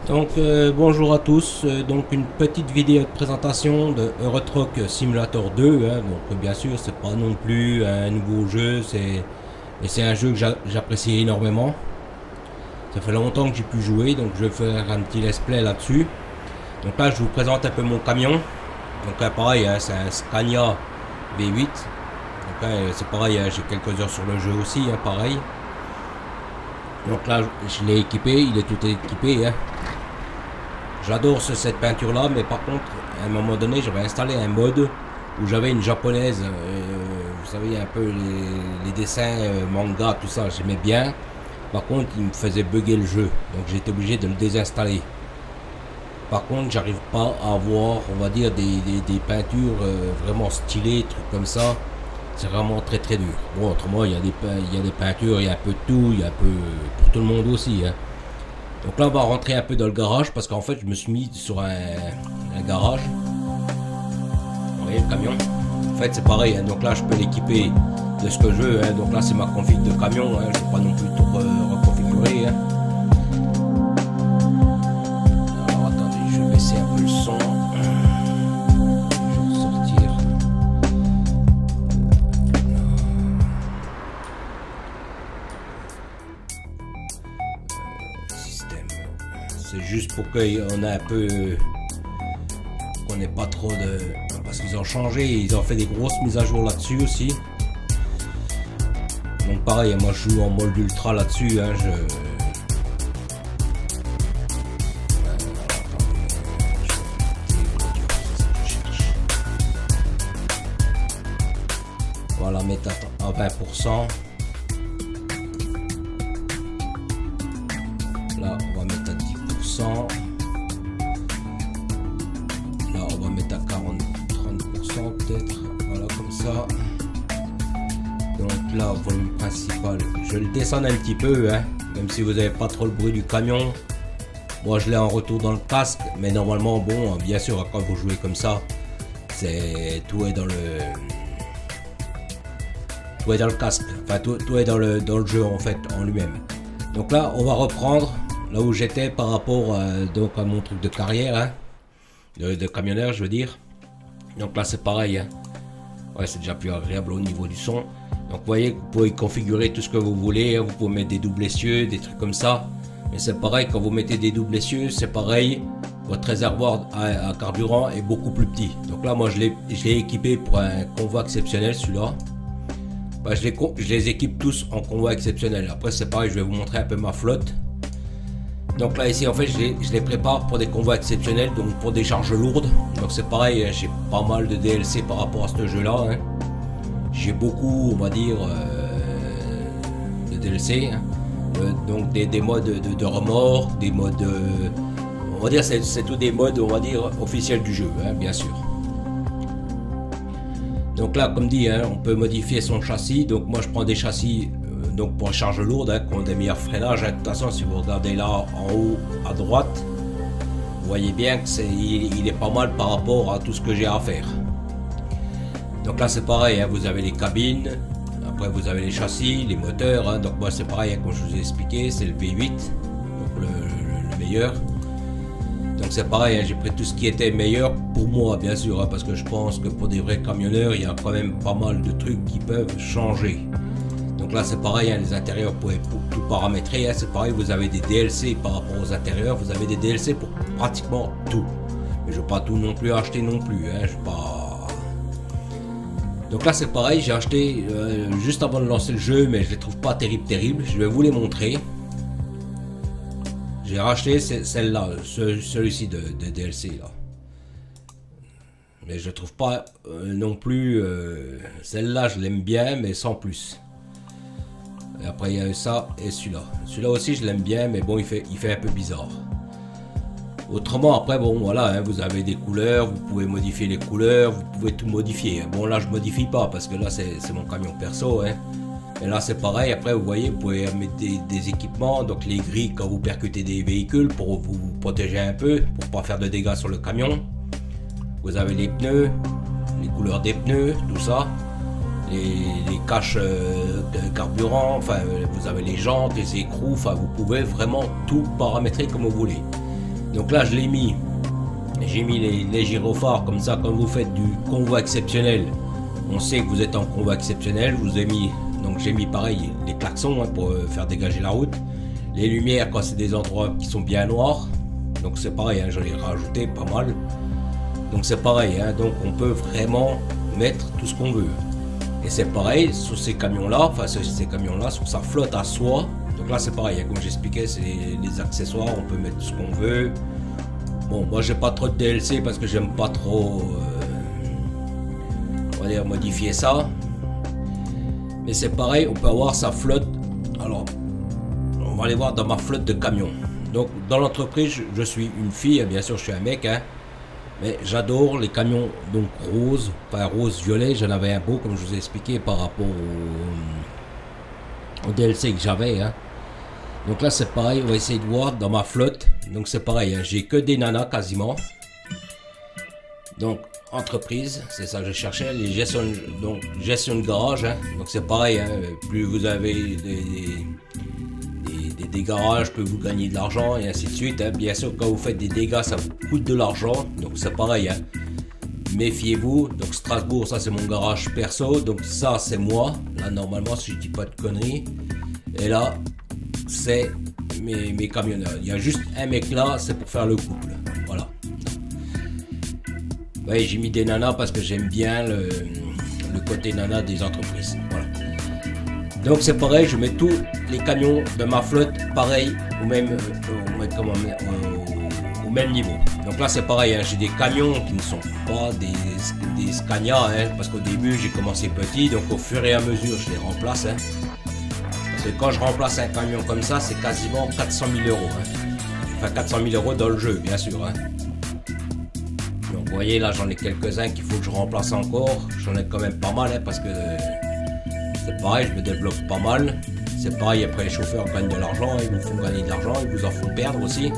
Donc bonjour à tous, donc une petite vidéo de présentation de Euro Truck Simulator 2, hein. Donc bien sûr c'est pas non plus un nouveau jeu, c'est un jeu que j'apprécie énormément. Ça fait longtemps que j'ai pu jouer, donc je vais faire un petit let's play là-dessus. Donc là je vous présente un peu mon camion. Donc là pareil, hein, c'est un Scania V8. Donc là c'est pareil, hein, j'ai quelques heures sur le jeu aussi, hein, pareil. Donc là je l'ai équipé, il est tout équipé, hein. J'adore cette peinture là, mais par contre à un moment donné j'avais installé un mode où j'avais une japonaise, vous savez un peu les dessins manga, tout ça, j'aimais bien. Par contre il me faisait bugger le jeu, donc j'ai été obligé de le désinstaller. Par contre j'arrive pas à avoir, on va dire, des peintures vraiment stylées, trucs comme ça. C'est vraiment très très dur. Bon, autrement il y a des peintures, il y a un peu de tout, il y a un peu pour tout le monde aussi, hein. Donc là on va rentrer un peu dans le garage parce qu'en fait je me suis mis sur un garage. Vous voyez le camion. En fait c'est pareil, hein. Donc là je peux l'équiper de ce que je veux, hein. Donc là c'est ma config de camion, hein. Je ne vais pas non plus tout reconfigurer, hein. Alors attendez, je vais baisser un peu le son. Je vais sortir. C'est juste pour qu'on ait un peu, qu'on n'ait pas trop de, parce qu'ils ont changé, ils ont fait des grosses mises à jour là-dessus aussi. Donc pareil, moi je joue en mode ultra là-dessus, hein, voilà, mettre à 20%. Là on va mettre à 10%. Là on va mettre à 30% peut-être, voilà, comme ça. Donc là, volume principal, je le descends un petit peu, hein, même si vous n'avez pas trop le bruit du camion. Moi je l'ai en retour dans le casque, mais normalement, bon, bien sûr, quand vous jouez comme ça, c'est tout est dans le casque, enfin tout est dans le jeu en fait en lui-même. Donc là on va reprendre là où j'étais par rapport donc à mon truc de carrière, hein, de camionneur je veux dire. Donc là c'est pareil, hein. Ouais, c'est déjà plus agréable au niveau du son. Donc vous voyez que vous pouvez configurer tout ce que vous voulez, hein. Vous pouvez mettre des doubles essieux, des trucs comme ça. Mais c'est pareil, quand vous mettez des doubles essieux, c'est pareil, votre réservoir à carburant est beaucoup plus petit. Donc là moi je l'ai équipé pour un convoi exceptionnel, celui-là. Bah, je les équipe tous en convoi exceptionnel. Après c'est pareil, je vais vous montrer un peu ma flotte. Donc là ici en fait je les prépare pour des convois exceptionnels, donc pour des charges lourdes. Donc c'est pareil, hein, j'ai pas mal de DLC par rapport à ce jeu là, hein. J'ai beaucoup, on va dire, de DLC, hein. Donc des modes de remorque, des modes, on va dire c'est tous des modes, on va dire, officiels du jeu, hein, bien sûr. Donc là comme dit, hein, on peut modifier son châssis. Donc moi je prends des châssis donc pour charge lourde, hein, qui ont des meilleurs freinages, hein. De toute façon si vous regardez là en haut à droite, vous voyez bien que il est pas mal par rapport à tout ce que j'ai à faire. Donc là c'est pareil, hein, vous avez les cabines, après vous avez les châssis, les moteurs, hein. Donc moi c'est pareil, hein, comme je vous ai expliqué, c'est le V8, donc le meilleur. Donc c'est pareil, hein, j'ai pris tout ce qui était meilleur pour moi bien sûr, hein, parce que je pense que pour des vrais camionneurs il y a quand même pas mal de trucs qui peuvent changer. Donc là c'est pareil, hein, les intérieurs vous pouvez tout paramétrer, hein. C'est pareil, vous avez des DLC par rapport aux intérieurs, vous avez des DLC pour pratiquement tout. Mais je ne vais pas tout non plus acheter non plus, hein, je vais pas... Donc là c'est pareil, j'ai acheté juste avant de lancer le jeu, mais je les trouve pas terrible. Je vais vous les montrer. J'ai racheté celle-là, celui-ci de DLC là. Mais je trouve pas non plus, celle-là je l'aime bien, mais sans plus. Et après il y a ça et celui-là. Celui-là aussi je l'aime bien, mais bon il fait un peu bizarre. Autrement après bon voilà, hein, vous avez des couleurs, vous pouvez modifier les couleurs, vous pouvez tout modifier. Bon là je modifie pas parce que là c'est mon camion perso, hein. Et là c'est pareil, après vous voyez vous pouvez mettre des équipements, donc les grilles quand vous percutez des véhicules pour vous protéger un peu, pour pas faire de dégâts sur le camion. Vous avez les pneus, les couleurs des pneus, tout ça. Les caches de carburant, enfin vous avez les jantes, les écrous, enfin vous pouvez vraiment tout paramétrer comme vous voulez. Donc là je l'ai mis, j'ai mis les gyrophares comme ça. Quand vous faites du convoi exceptionnel, on sait que vous êtes en convoi exceptionnel. Je vous ai mis, donc j'ai mis pareil les klaxons hein, pour faire dégager la route, les lumières quand c'est des endroits qui sont bien noirs, donc c'est pareil hein, j'en ai rajouté pas mal. Donc c'est pareil hein, donc on peut vraiment mettre tout ce qu'on veut. Et c'est pareil sur ces camions là, enfin ces camions là, sur sa flotte à soi. Donc là c'est pareil, hein, comme j'expliquais, c'est les accessoires, on peut mettre tout ce qu'on veut. Bon, moi j'ai pas trop de DLC parce que j'aime pas trop on va dire modifier ça. Mais c'est pareil, on peut avoir sa flotte. Alors on va aller voir dans ma flotte de camions. Donc dans l'entreprise je suis une fille, bien sûr je suis un mec hein. Mais j'adore les camions donc rose, enfin rose violet. J'en avais un beau comme je vous ai expliqué par rapport au DLC que j'avais hein. Donc là c'est pareil, on va essayer de voir dans ma flotte. Donc c'est pareil hein, j'ai que des nanas quasiment. Donc entreprise, c'est ça que je cherchais, les gestion de garage hein. Donc c'est pareil hein, plus vous avez des garages, plus vous gagnez de l'argent et ainsi de suite hein. Bien sûr quand vous faites des dégâts ça vous coûte de l'argent, donc c'est pareil hein. Méfiez-vous. Donc Strasbourg, ça c'est mon garage perso, donc ça c'est moi là normalement si je dis pas de conneries. Et là c'est mes camionneurs. Il y a juste un mec là, c'est pour faire le couple, voilà. Ouais, j'ai mis des nanas parce que j'aime bien le côté nana des entreprises, voilà. Donc c'est pareil, je mets tous les camions de ma flotte pareil au même niveau. Donc là c'est pareil hein, j'ai des camions qui ne sont pas des Scania hein, parce qu'au début j'ai commencé petit, donc au fur et à mesure je les remplace hein. Parce que quand je remplace un camion comme ça c'est quasiment 400 000 euros hein. Enfin 400 000 euros dans le jeu bien sûr hein. Donc vous voyez là j'en ai quelques-uns qu'il faut que je remplace encore. J'en ai quand même pas mal hein, parce que c'est pareil, je me développe pas mal. C'est pareil, après les chauffeurs gagnent de l'argent, ils vous font gagner de l'argent, ils vous en font perdre aussi.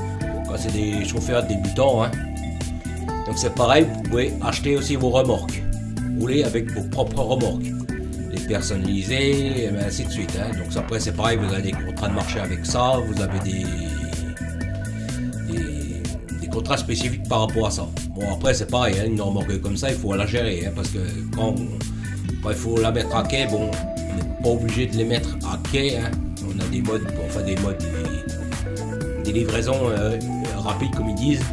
Quand c'est des chauffeurs débutants. Hein. Donc c'est pareil, vous pouvez acheter aussi vos remorques. Rouler avec vos propres remorques. Les personnaliser, et ainsi de suite. Hein. Donc après c'est pareil, vous avez des contrats de marché avec ça, vous avez des contrats spécifiques par rapport à ça. Bon après c'est pareil, hein, une remorque comme ça, il faut la gérer. Hein, parce que quand il faut la mettre à quai, bon, on n'est pas obligé de les mettre à quai. Hein. On a des modes, enfin des modes, des livraisons rapides comme ils disent.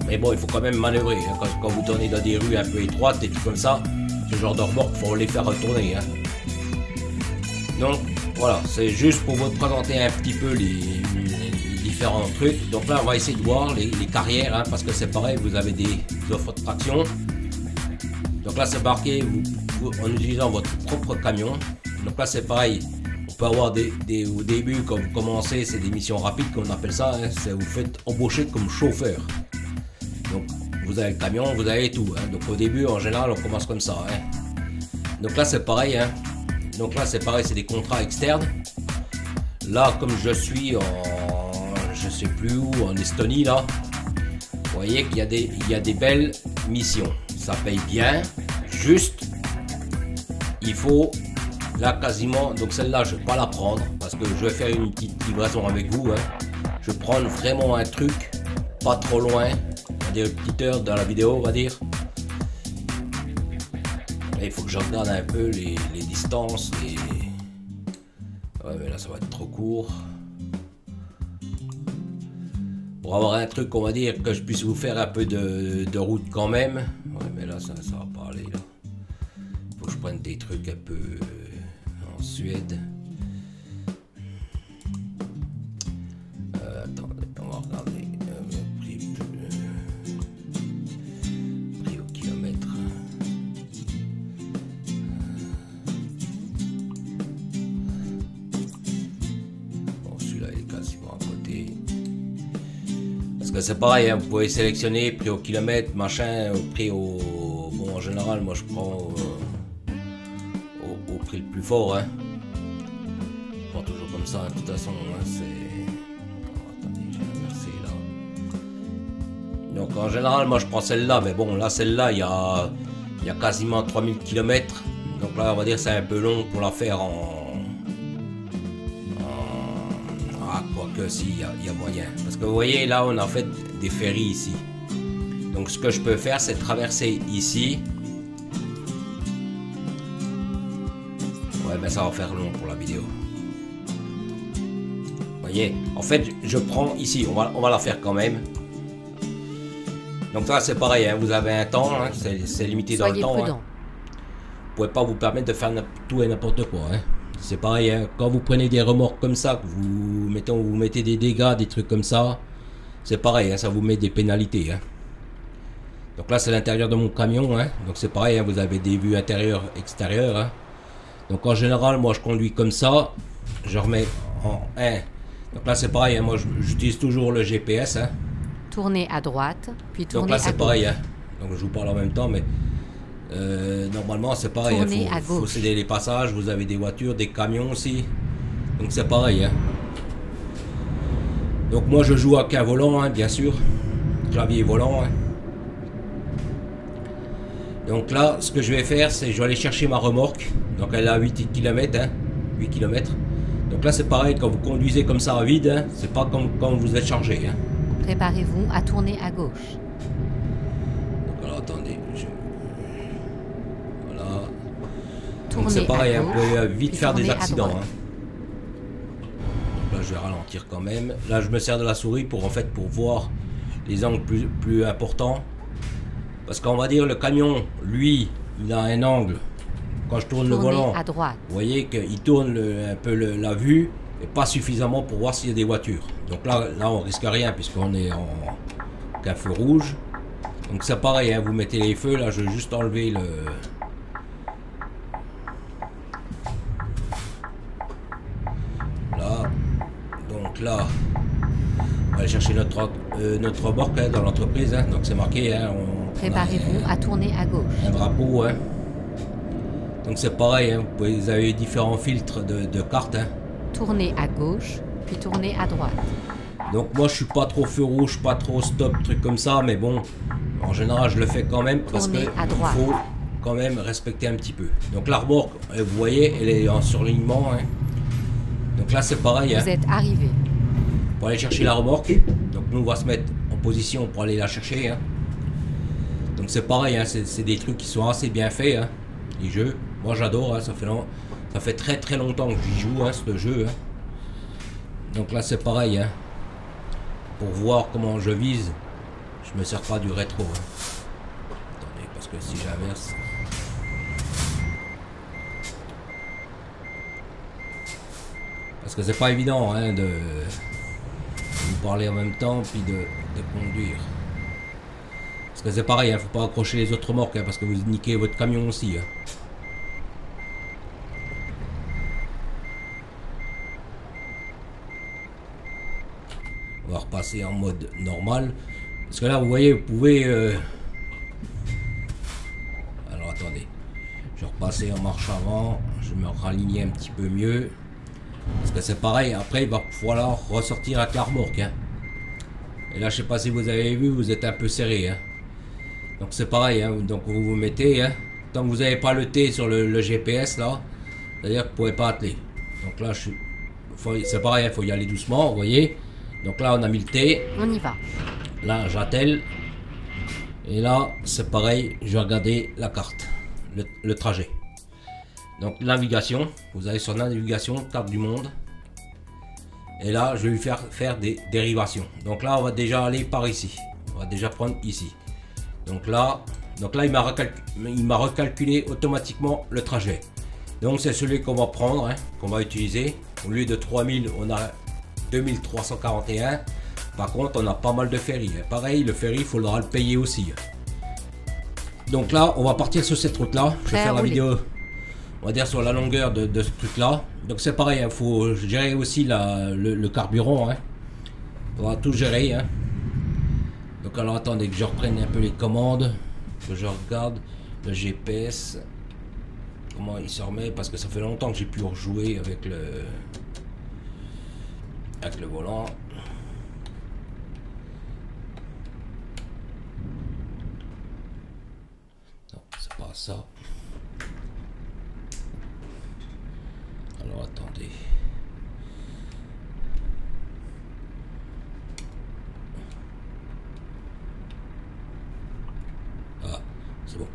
Mais bon, il faut quand même manœuvrer. Hein. Quand vous tournez dans des rues un peu étroites et tout comme ça, ce genre de remorque, il faut les faire retourner. Hein. Donc voilà, c'est juste pour vous présenter un petit peu les différents trucs. Donc là, on va essayer de voir les carrières, hein, parce que c'est pareil, vous avez des offres de traction. Donc là c'est marqué en utilisant votre propre camion. Donc là c'est pareil, on peut avoir au début quand vous commencez, c'est des missions rapides qu'on appelle ça, hein, c'est vous faites embaucher comme chauffeur. Donc vous avez le camion, vous avez tout. Hein, donc au début en général on commence comme ça. Hein. Donc là c'est pareil. Hein, donc là c'est pareil, c'est des contrats externes. Là comme je suis je sais plus où, en Estonie là, vous voyez qu'il y a des belles missions. Ça paye bien, juste il faut là quasiment, donc celle-là je vais pas la prendre parce que je vais faire une petite livraison avec vous. Hein. Je vais prendre vraiment un truc pas trop loin, on va dire une petite heure dans la vidéo, on va dire. Et il faut que je regarde un peu les distances. Ouais, mais là ça va être trop court. Pour avoir un truc, on va dire, que je puisse vous faire un peu de route quand même. Ouais, mais là, ça va pas aller, là. Faut que je prenne des trucs un peu en Suède. Attendez, on va regarder. Prix au kilomètre. Bon, celui-là, il est quasiment à côté. Parce que c'est pareil, hein, vous pouvez sélectionner prix au kilomètre, machin, prix au... Bon, en général, moi je prends au prix le plus fort. Hein. Je prends toujours comme ça, hein, de toute façon, hein, c'est... Oh, attendez, j'ai inversé là. Donc en général, moi je prends celle-là, mais bon, là, celle-là, il y a quasiment 3000 km. Donc là, on va dire c'est un peu long pour la faire en... Ah, quoi que si, il y a moyen. Parce que vous voyez, là, on a fait des ferries ici. Donc, ce que je peux faire, c'est traverser ici. Ouais, ben ça va faire long pour la vidéo. Vous voyez, en fait, je prends ici. On va la faire quand même. Donc, là, c'est pareil. Hein, vous avez un temps. Hein, c'est limité dans le temps. Hein. Vous pouvez pas vous permettre de faire tout et n'importe quoi. Hein. C'est pareil, hein, quand vous prenez des remorques comme ça, que vous mettez des dégâts, des trucs comme ça, c'est pareil, hein, ça vous met des pénalités. Hein. Donc là, c'est l'intérieur de mon camion, hein, donc c'est pareil, hein, vous avez des vues intérieures, extérieures. Hein. Donc en général, moi je conduis comme ça, je remets en 1. Donc là, c'est pareil, hein, moi j'utilise toujours le GPS. Hein. Tournez à droite, puis tournez à gauche. Donc là, c'est pareil, hein. Donc je vous parle en même temps, mais... normalement c'est pareil, il faut céder les passages, vous avez des voitures, des camions aussi, donc c'est pareil. Hein. Donc moi je joue avec un volant, hein, bien sûr, clavier volant. Hein. Donc là ce que je vais faire, c'est je vais aller chercher ma remorque, donc elle est à 8 km, hein, 8 km. Donc là c'est pareil, quand vous conduisez comme ça à vide, hein, c'est pas comme quand vous êtes chargé. Hein. Préparez-vous à tourner à gauche. Donc alors attendez, donc c'est pareil, on peut vite faire des accidents. Hein. Donc là je vais ralentir quand même. Là je me sers de la souris pour voir les angles plus importants. Parce qu'on va dire le camion, lui, il a un angle. Quand je tourne le volant, à droite. Vous voyez qu'il tourne un peu la vue et pas suffisamment pour voir s'il y a des voitures. Donc là on risque rien puisqu'on est qu'un feu rouge. Donc c'est pareil, hein, vous mettez les feux. Là je vais juste enlever le... Là, on va aller chercher notre remorque hein, dans l'entreprise, hein, donc c'est marqué. Hein, préparez-vous à tourner à gauche. Un drapeau, hein. Donc c'est pareil, hein, vous avez différents filtres de cartes. Hein. Tournez à gauche, puis tournez à droite. Donc moi je suis pas trop feu rouge, pas trop stop, truc comme ça, mais bon, en général je le fais quand même parce qu'il faut quand même respecter un petit peu. Donc la remorque, vous voyez, elle est en surlignement. Hein. Donc là c'est pareil. Vous êtes arrivé. Pour aller chercher la remorque. Donc nous on va se mettre en position pour aller la chercher. Hein. Donc c'est pareil, hein, c'est des trucs qui sont assez bien faits. Hein, les jeux. Moi j'adore, hein, ça fait très très longtemps que j'y joue, hein, ce jeu. Hein. Donc là c'est pareil. Hein. Pour voir comment je vise, je me sers pas du rétro. Hein. Attendez, parce que si j'inverse... Parce que c'est pas évident hein, de vous parler en même temps puis de conduire. Parce que c'est pareil, hein, faut pas accrocher les autres remorques hein, parce que vous niquez votre camion aussi. Hein. On va repasser en mode normal. Parce que là vous voyez, vous pouvez... Alors attendez. Je vais repasser en marche avant. Je vais me raligner un petit peu mieux. Parce que c'est pareil, après il va falloir ressortir avec la remorque. Hein. Et là je sais pas si vous avez vu, vous êtes un peu serré. Hein. Donc c'est pareil, hein. Donc vous vous mettez, hein. Tant que vous n'avez pas le T sur le GPS là, c'est-à-dire que vous ne pouvez pas atteler. Donc là c'est pareil, il faut y aller doucement, vous voyez. Donc là on a mis le T. On y va. Là j'attelle. Et là c'est pareil, je vais regarder la carte, le trajet. Donc navigation, vous allez sur navigation, carte du monde. Et là je vais lui faire des dérivations. Donc là on va déjà aller par ici. On va déjà prendre ici. Donc là il m'a recalculé automatiquement le trajet. Donc c'est celui qu'on va prendre, hein, qu'on va utiliser. Au lieu de 3000, on a 2341. Par contre on a pas mal de ferry. Hein. Pareil, le ferry il faudra le payer aussi. Donc là on va partir sur cette route là. Je vais faire la vidéo, on va dire sur la longueur de ce truc là. Donc c'est pareil, il hein, faut gérer aussi le carburant. Hein. On va tout gérer. Hein. Donc alors attendez que je reprenne un peu les commandes. Que je regarde le GPS. Comment il se remet. Parce que ça fait longtemps que j'ai pu rejouer avec le volant. Non, c'est pas ça. Alors attendez. C'est bon.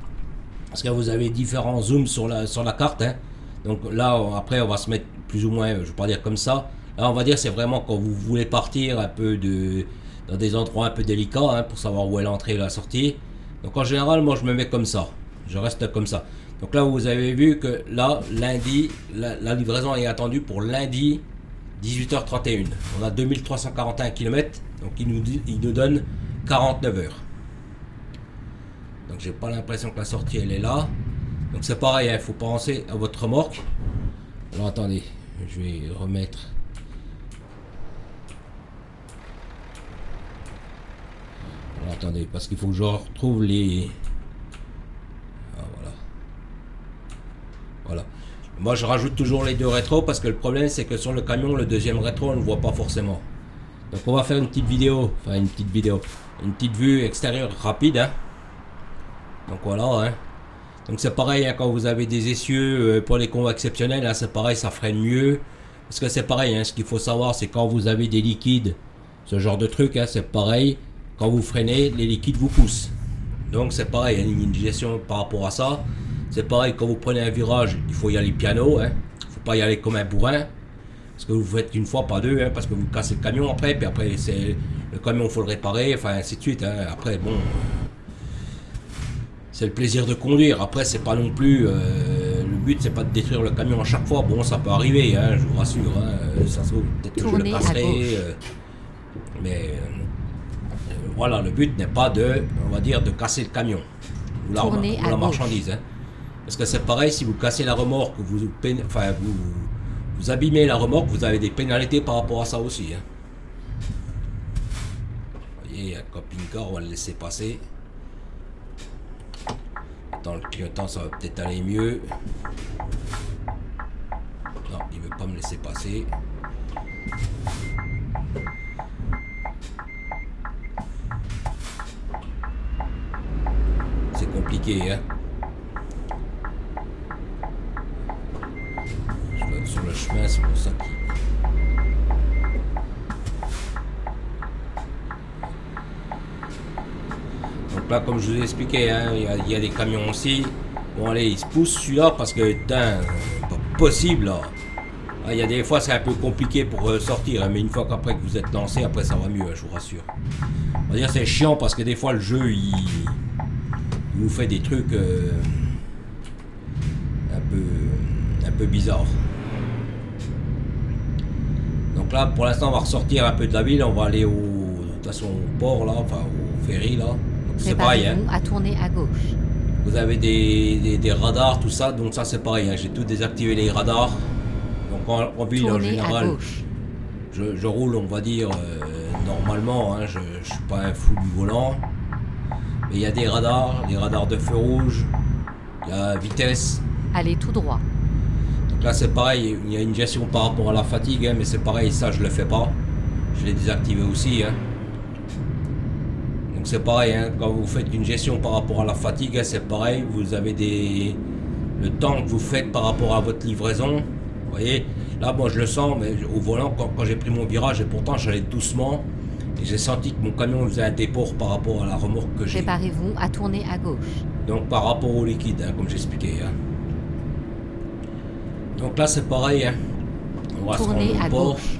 Parce que vous avez différents zooms sur la carte. Hein. Donc là, après, on va se mettre plus ou moins, je ne vais pas dire comme ça. Là, on va dire c'est vraiment quand vous voulez partir un peu dans des endroits un peu délicats hein, pour savoir où est l'entrée et la sortie. Donc en général, moi, je me mets comme ça. Je reste comme ça. Donc là, vous avez vu que là, lundi, la livraison est attendue pour lundi 18h31. On a 2341 km. Donc il nous donne 49 heures. Donc j'ai pas l'impression que la sortie elle est là. Donc c'est pareil, il faut penser à votre remorque. Alors attendez, je vais remettre. Alors attendez, parce qu'il faut que je retrouve les. Ah, voilà. Voilà. Moi je rajoute toujours les deux rétros parce que le problème c'est que sur le camion, le deuxième rétro on ne le voit pas forcément. Donc on va faire une petite vidéo, enfin une petite vue extérieure rapide. Hein. Donc voilà, hein. Donc c'est pareil hein, quand vous avez des essieux pour les combats exceptionnels, hein, c'est pareil, ça freine mieux. Parce que c'est pareil, hein, ce qu'il faut savoir, c'est quand vous avez des liquides, ce genre de truc, hein, c'est pareil. Quand vous freinez, les liquides vous poussent. Donc c'est pareil, hein, une gestion par rapport à ça. C'est pareil, quand vous prenez un virage, il faut y aller piano. Hein. Il ne faut pas y aller comme un bourrin. Parce que vous faites une fois, pas deux, hein, parce que vous cassez le camion après. Puis après, le camion, il faut le réparer, enfin ainsi de suite. Hein. Après, bon... c'est le plaisir de conduire. Après, c'est pas non plus. Le but, c'est pas de détruire le camion à chaque fois. Bon, ça peut arriver, hein, je vous rassure. Hein, ça se trouve, peut-être que je le casserai. Mais voilà, le but n'est pas de, on va dire, de casser le camion ou la marchandise. Hein. Parce que c'est pareil, si vous cassez la remorque, vous abîmez la remorque, vous avez des pénalités par rapport à ça aussi. Hein. Vous voyez, un camping-car, on va le laisser passer. Dans le clignotant, ça va peut-être aller mieux. Non, il veut pas me laisser passer. C'est compliqué, hein. Je dois être sur le chemin, c'est pour ça qu'il... Donc là, comme je vous ai expliqué, hein, il y a des camions aussi. Bon, allez, il se pousse celui-là parce que, putain, pas possible là. Il y a des fois, c'est un peu compliqué pour sortir, hein, mais une fois qu'après que vous êtes lancé, après ça va mieux, hein, je vous rassure. On va dire c'est chiant parce que des fois, le jeu, il vous fait des trucs un peu bizarres. Donc là, pour l'instant, on va ressortir un peu de la ville. On va aller de toute façon au port là, enfin au ferry là. C'est pareil, hein. À tourner à gauche. Vous avez des radars, tout ça, donc ça c'est pareil, hein. J'ai tout désactivé les radars. Donc en ville en général, je roule, on va dire, normalement, hein. Je ne suis pas un fou du volant. Mais il y a des radars de feu rouge, il y a vitesse. Allez tout droit. Donc là c'est pareil, il y a une gestion par rapport à la fatigue, hein, mais c'est pareil, ça je le fais pas. Je l'ai désactivé aussi, hein. Donc c'est pareil, hein, quand vous faites une gestion par rapport à la fatigue, hein, c'est pareil, vous avez le temps que vous faites par rapport à votre livraison. Vous voyez, là moi je le sens, mais au volant, quand j'ai pris mon virage, et pourtant j'allais doucement, et j'ai senti que mon camion faisait un déport par rapport à la remorque que j'ai. Préparez-vous à tourner à gauche. Donc par rapport au liquide, hein, comme j'expliquais. Hein. Donc là c'est pareil, hein. On va tourner se rendre au port, gauche.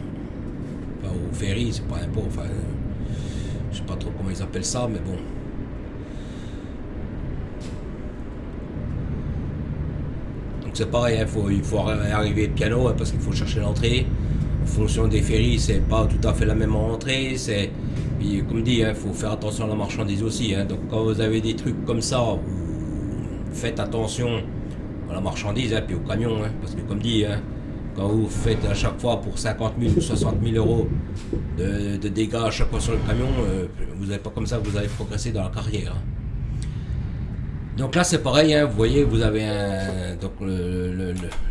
enfin, au ferry, c'est pas un port, enfin... je sais pas trop comment ils appellent ça, mais bon. Donc c'est pareil, hein, il faut arriver piano hein, parce qu'il faut chercher l'entrée. En fonction des ferries, c'est pas tout à fait la même entrée. Puis, comme dit, il faut faire attention à la marchandise aussi. Hein. Donc quand vous avez des trucs comme ça, vous faites attention à la marchandise, hein, puis au camion. Hein, parce que comme dit, hein, quand vous faites à chaque fois pour 50 000 ou 60 000 euros de dégâts à chaque fois sur le camion, vous n'avez pas comme ça que vous allez progresser dans la carrière. Donc là c'est pareil, hein, vous voyez, vous avez donc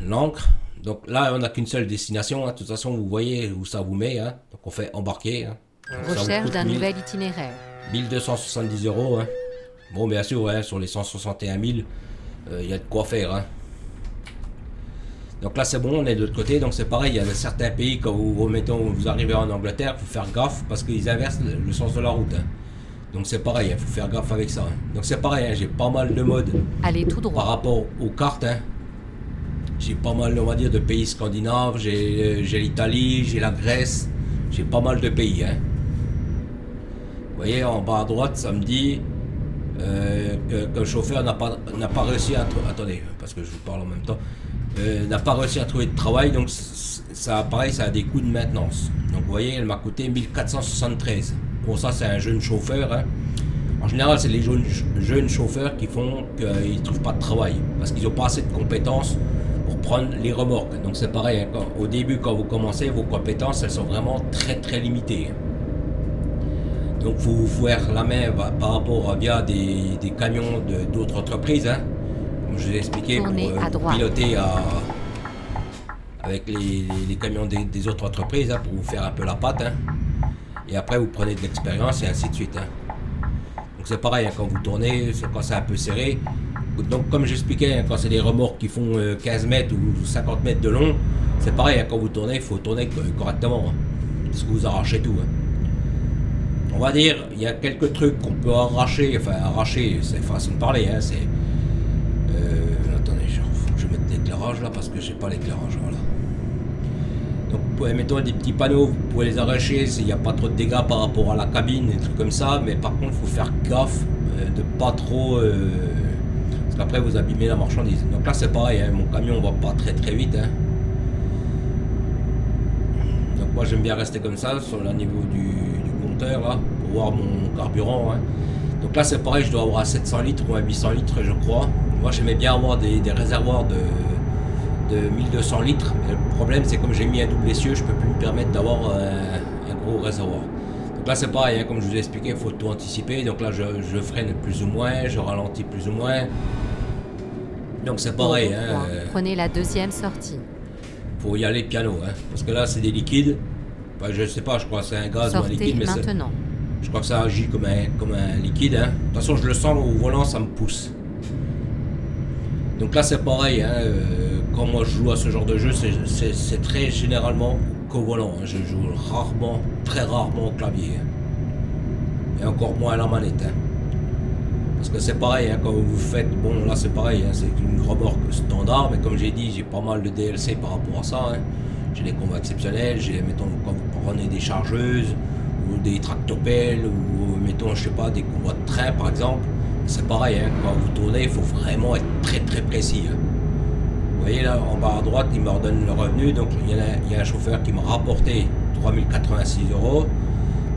l'encre. Donc là on n'a qu'une seule destination, hein. De toute façon vous voyez où ça vous met. Hein. Donc on fait embarquer. Hein. Recherche d'un nouvel itinéraire. 1270 euros. Hein. Bon bien sûr, hein, sur les 161 000, il y a de quoi faire. Hein. Donc là c'est bon, on est de l'autre côté, donc c'est pareil, il y a certains pays, quand vous arrivez en Angleterre, il faut faire gaffe parce qu'ils inversent le sens de la route. Hein. Donc c'est pareil, il faut faire gaffe avec ça. Donc c'est pareil, j'ai pas mal de modes Allez tout droit. par rapport aux cartes. J'ai pas mal, on va dire, de pays scandinaves. J'ai l'Italie, j'ai la Grèce, j'ai pas mal de pays. Vous voyez, en bas à droite, ça me dit que le chauffeur n'a pas réussi à... Attendez, parce que je vous parle en même temps. N'a pas réussi à trouver de travail, donc ça, pareil, ça a des coûts de maintenance. Donc vous voyez, elle m'a coûté 1473. Bon, ça c'est un jeune chauffeur. En général, c'est les jeunes chauffeurs qui font qu'ils ne trouvent pas de travail, parce qu'ils n'ont pas assez de compétences pour prendre les remorques. Donc c'est pareil, au début, quand vous commencez, vos compétences, elles sont vraiment très limitées. Donc il faut vous faire la main par rapport via des camions d'autres entreprises. Comme je vous ai expliqué, pour piloter avec les camions des autres entreprises, pour vous faire un peu la patte. Et après vous prenez de l'expérience et ainsi de suite. Donc c'est pareil, quand vous tournez, quand c'est un peu serré. Donc comme j'expliquais, quand c'est des remorques qui font 15 mètres ou 50 mètres de long, c'est pareil, quand vous tournez, il faut tourner correctement. Parce que vous arrachez tout. On va dire, il y a quelques trucs qu'on peut arracher, enfin arracher, c'est façon de parler, attendez, il faut que je mette l'éclairage là, parce que j'ai pas l'éclairage, voilà. Donc vous pouvez mettre des petits panneaux, vous pouvez les arracher s'il n'y a pas trop de dégâts par rapport à la cabine, des trucs comme ça, mais par contre il faut faire gaffe de pas trop, parce qu'après vous abîmez la marchandise. Donc là c'est pareil, mon camion va pas très vite. Donc moi j'aime bien rester comme ça, sur le niveau du compteur là, pour voir mon carburant. Donc là c'est pareil, je dois avoir à 700 litres ou à 800 litres je crois. Moi j'aimais bien avoir des réservoirs de 1200 litres. Mais le problème c'est comme j'ai mis un double essieu, je peux plus me permettre d'avoir un gros réservoir. Donc là c'est pareil, comme je vous ai expliqué, il faut tout anticiper. Donc là je freine plus ou moins, je ralentis plus ou moins. Donc c'est pareil. Prenez la deuxième sortie. Faut y aller piano, parce que là c'est des liquides. Enfin, je sais pas, je crois que c'est un gaz ou un liquide, mais maintenant. Je crois que ça agit comme un liquide. De toute façon je le sens au volant, ça me pousse. Donc là c'est pareil, quand moi je joue à ce genre de jeu, c'est très généralement qu'au volant. Je joue rarement, très rarement au clavier. Et encore moins à la manette. Parce que c'est pareil, quand vous faites, bon là c'est pareil, c'est une remorque standard, mais comme j'ai dit, j'ai pas mal de DLC par rapport à ça. J'ai des combats exceptionnels, mettons, quand vous prenez des chargeuses, ou des tractopelles, ou mettons, je sais pas, des combats de train par exemple. C'est pareil, quand vous tournez, il faut vraiment être très précis. Vous voyez là, en bas à droite, il me redonne le revenu, donc il y a un chauffeur qui m'a rapporté 3086 €.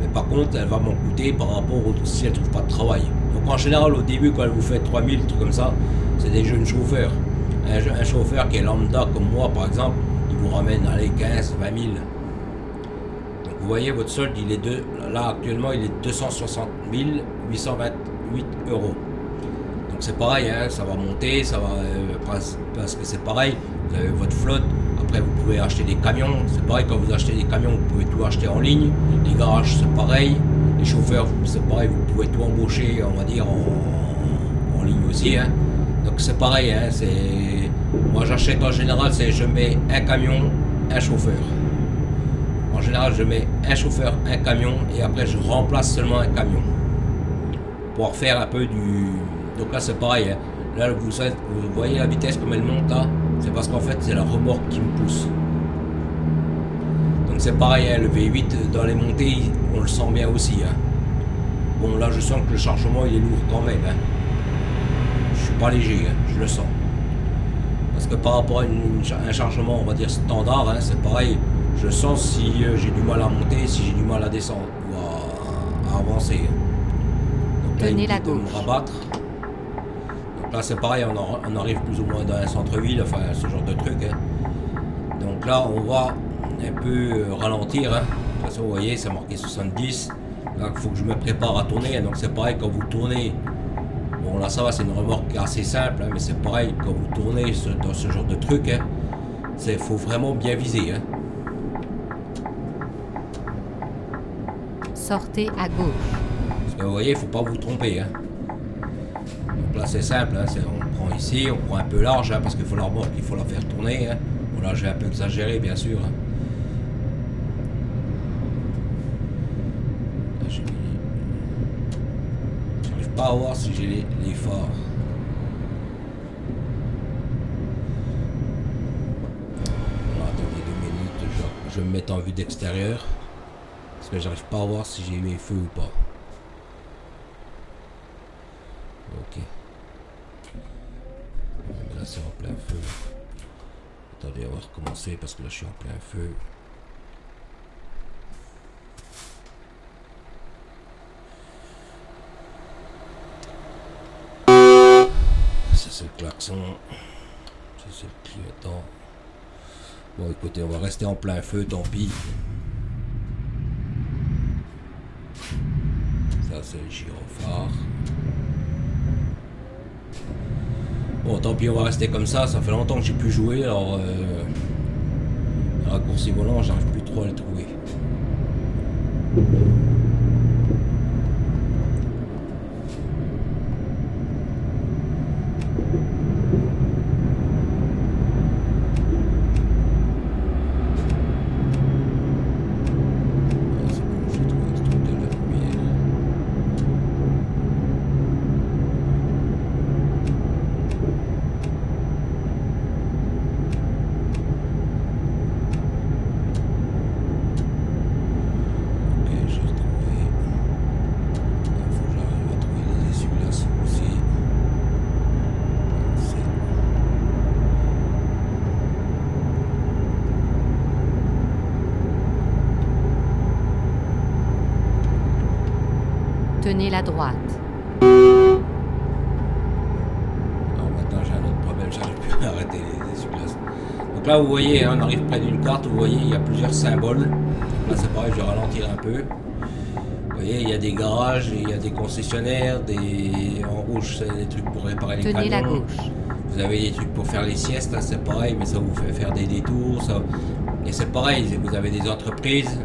Mais par contre, elle va m'en coûter par rapport si elle ne trouve pas de travail. Donc en général, au début, quand vous faites 3000, trucs comme ça, c'est des jeunes chauffeurs. Un chauffeur qui est lambda comme moi, par exemple, il vous ramène allez, 15, 20 000. Donc vous voyez, votre solde, il est là actuellement, il est 260 828 €. Donc c'est pareil, ça va monter, ça va parce que c'est pareil, vous avez votre flotte. Après vous pouvez acheter des camions, c'est pareil, quand vous achetez des camions, vous pouvez tout acheter en ligne. Les garages c'est pareil, les chauffeurs c'est pareil, vous pouvez tout embaucher, on va dire en ligne aussi. Donc c'est pareil, moi j'achète en général, je mets un camion, un chauffeur. En général je mets un chauffeur, un camion, et après je remplace seulement un camion pour faire un peu du... Donc là c'est pareil, là vous voyez la vitesse comme elle monte là, c'est parce qu'en fait c'est la remorque qui me pousse. Donc c'est pareil, le V8 dans les montées on le sent bien aussi. Bon là je sens que le chargement il est lourd quand même. Je suis pas léger, je le sens. Parce que par rapport à un chargement on va dire standard, c'est pareil, je sens si j'ai du mal à monter, si j'ai du mal à descendre ou à avancer. Donc là, tenez la gauche. Me rabattre. Donc là c'est pareil, on arrive plus ou moins dans un centre-ville, enfin ce genre de truc. Donc là on va un peu ralentir. De toute façon vous voyez c'est marqué 70. Là il faut que je me prépare à tourner. Donc c'est pareil quand vous tournez. Bon là ça va, c'est une remorque assez simple, mais c'est pareil quand vous tournez dans ce genre de truc. Il faut vraiment bien viser. Sortez à gauche. Parce que vous voyez, il ne faut pas vous tromper. Donc là c'est simple, on prend ici, on prend un peu large, parce qu'il faut la remorque, il faut la faire tourner. Bon là j'ai un peu exagéré bien sûr. pas à voir si j'ai les phares. Alors, attendez 2 minutes, je vais me mettre en vue d'extérieur. Parce que j'arrive pas à voir si j'ai eu les feux ou pas. Ok. Là c'est en plein feu. Attendez, on va recommencer parce que là je suis en plein feu. Ça c'est le klaxon. Ça c'est le clignotant. Bon écoutez, on va rester en plein feu, tant pis. Ça c'est le gyrophare. Bon tant pis, on va rester comme ça fait longtemps que j'ai plus joué, alors le raccourci volant j'arrive plus trop à le trouver. Tenez la droite. Alors maintenant j'ai un autre problème, j'arrive plus à arrêter les essuie-glaces. Donc là vous voyez, hein, on arrive près d'une carte, vous voyez il y a plusieurs symboles. Donc là c'est pareil, je vais ralentir un peu. Vous voyez, il y a des garages, il y a des concessionnaires, en rouge c'est des trucs pour réparer les camions. Tenez la gauche. Vous avez des trucs pour faire les siestes, là c'est pareil, mais ça vous fait faire des détours. Ça... Et c'est pareil, vous avez des entreprises.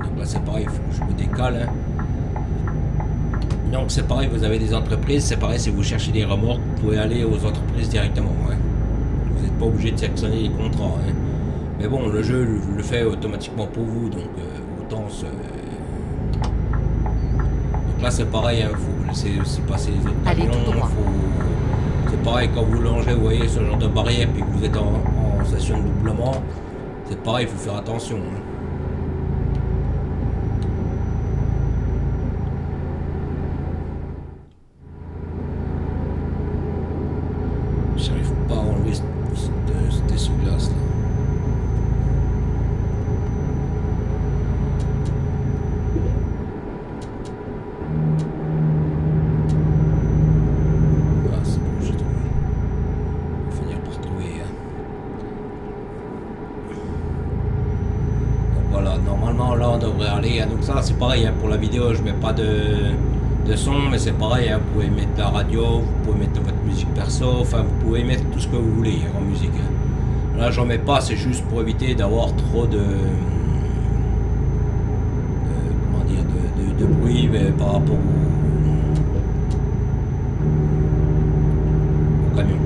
Donc là c'est pareil, il faut que je me décale. Hein. Donc c'est pareil, vous avez des entreprises, c'est pareil, si vous cherchez des remorques, vous pouvez aller aux entreprises directement. Hein. Vous n'êtes pas obligé de sélectionner les contrats. Hein. Mais bon, le jeu le fait automatiquement pour vous, donc autant se... Donc là c'est pareil, il faut laisser aussi passer les autres camions. Allez tout droit. C'est pareil, quand vous longez, vous voyez ce genre de barrière, puis que vous êtes en station de doublement, c'est pareil, il faut faire attention. Hein. J'arrive pas à enlever cet essuie-glace là. Ah c'est bon, j'ai trouvé. On va finir par trouver. Hein. Donc voilà, normalement là on devrait aller. Hein. Donc ça c'est pareil, hein, pour la vidéo je mets pas de son, mais c'est pareil, hein, vous pouvez mettre la radio, vous pouvez mettre votre musique perso, enfin vous pouvez mettre tout ce que vous voulez hein, en musique. Hein. Là j'en mets pas, c'est juste pour éviter d'avoir trop de comment dire, de bruit par rapport au camion.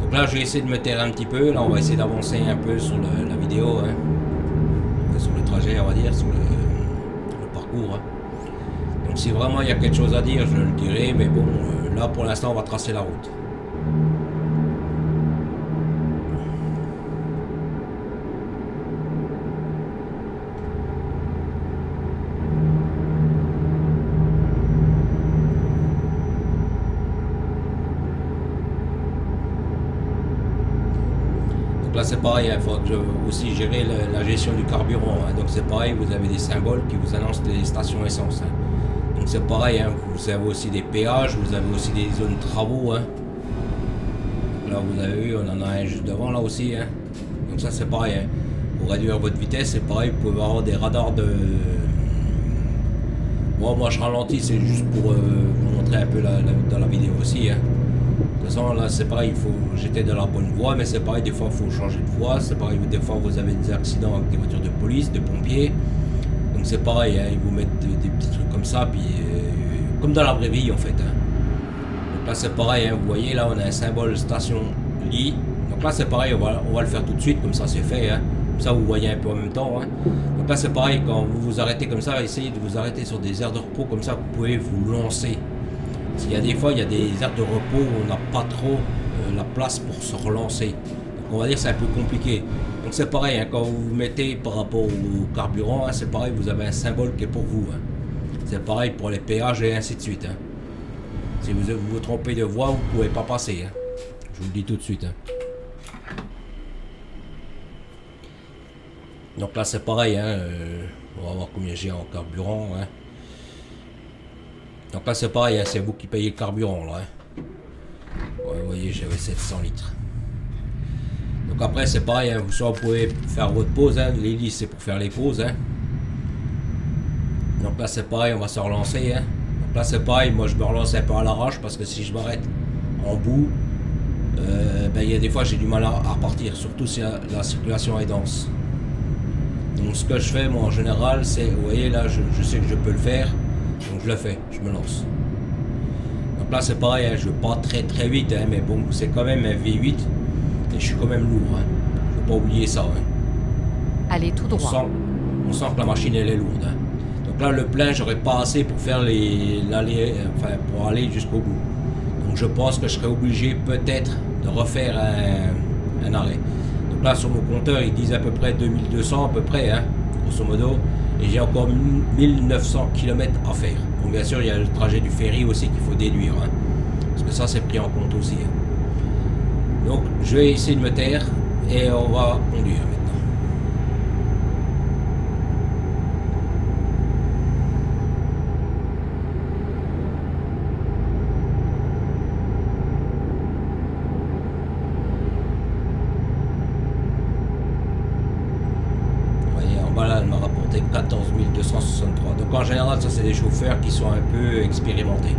Donc là je vais essayer de me taire un petit peu, là on va essayer d'avancer un peu sur la vidéo, hein. Sur le trajet on va dire, sur le parcours. Hein. Donc si vraiment il y a quelque chose à dire, je le dirai, mais bon, là pour l'instant on va tracer la route. Donc là c'est pareil, il faudra que je aussi gérer la gestion du carburant. Hein. Donc c'est pareil, vous avez des symboles qui vous annoncent les stations essence. Hein. Donc c'est pareil, hein. Vous avez aussi des péages, vous avez aussi des zones de travaux. Hein. Là vous avez vu, on en a un juste devant là aussi. Hein. Donc ça c'est pareil, hein. Pour réduire votre vitesse, c'est pareil, vous pouvez avoir des radars de... Bon, moi je ralentis, c'est juste pour vous montrer un peu dans la vidéo aussi. Hein. De toute façon là c'est pareil, j'étais dans la bonne voie, mais c'est pareil, des fois il faut changer de voie. C'est pareil, des fois vous avez des accidents avec des voitures de police, de pompiers. Donc c'est pareil, hein, ils vous mettent des petits trucs comme ça, puis comme dans la vraie vie en fait. Hein. Donc là c'est pareil, hein, vous voyez là on a un symbole station lit. Donc là c'est pareil, on va le faire tout de suite, comme ça c'est fait. Hein. Comme ça vous voyez un peu en même temps. Hein. Donc là c'est pareil, quand vous vous arrêtez comme ça, essayez de vous arrêter sur des aires de repos, comme ça vous pouvez vous lancer. Parce qu'il y a des fois, il y a des aires de repos où on n'a pas trop la place pour se relancer. Donc on va dire que c'est un peu compliqué. Donc c'est pareil, hein, quand vous vous mettez par rapport au carburant, hein, c'est pareil, vous avez un symbole qui est pour vous. Hein. C'est pareil pour les péages et ainsi de suite. Hein. Si vous vous trompez de voie, vous ne pouvez pas passer. Hein. Je vous le dis tout de suite. Hein. Donc là c'est pareil, hein, on va voir combien j'ai en carburant. Hein. Donc là c'est pareil, hein, c'est vous qui payez le carburant là. Hein. Ouais, vous voyez, j'avais 700 litres. Donc après c'est pareil, hein, vous pouvez faire votre pause, hein. L'hélice c'est pour faire les pauses. Hein. Donc là c'est pareil, on va se relancer. Hein. Donc là c'est pareil, moi je me relance un peu à l'arrache parce que si je m'arrête en bout, ben, y a des fois j'ai du mal à repartir, surtout si la circulation est dense. Donc ce que je fais moi en général c'est, vous voyez là je sais que je peux le faire, donc je le fais, je me lance. Donc là c'est pareil, hein, je vais pas très vite, hein, mais bon c'est quand même un V8 et je suis quand même lourd, hein. Faut pas oublier ça. Hein. Allez tout droit. On sent que la machine elle est lourde. Hein. Donc là le plein j'aurais pas assez pour faire enfin pour aller jusqu'au bout. Donc je pense que je serais obligé peut-être de refaire un arrêt. Donc là sur mon compteur ils disent à peu près 2200 à peu près, hein, grosso modo, et j'ai encore 1900 km à faire. Bon bien sûr il y a le trajet du ferry aussi qu'il faut déduire, hein, parce que ça c'est pris en compte aussi. Hein. Donc je vais essayer de me taire et on va conduire maintenant. Elle m'a rapporté 14 263. Donc en général, ça c'est des chauffeurs qui sont un peu expérimentés.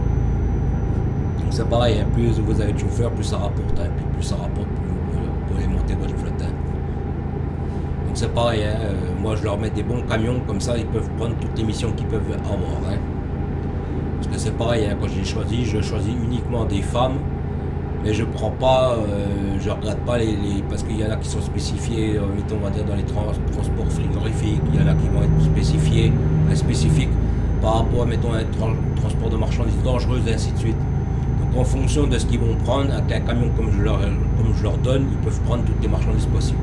Donc c'est pareil, hein, plus vous avez de chauffeurs, plus ça rapporte. Hein, puis plus ça rapporte, plus vous pouvez monter votre flotte. Hein. Donc c'est pareil, hein, moi je leur mets des bons camions, comme ça ils peuvent prendre toutes les missions qu'ils peuvent avoir. Hein. Parce que c'est pareil, hein, quand je choisis uniquement des femmes. Mais je prends pas, je regarde pas parce qu'il y en a qui sont spécifiés, on va dire dans les transports frigorifiques, il y en a qui vont être spécifiques par rapport à mettons un transport de marchandises dangereuses et ainsi de suite. Donc en fonction de ce qu'ils vont prendre, avec un camion comme je leur donne, ils peuvent prendre toutes les marchandises possibles.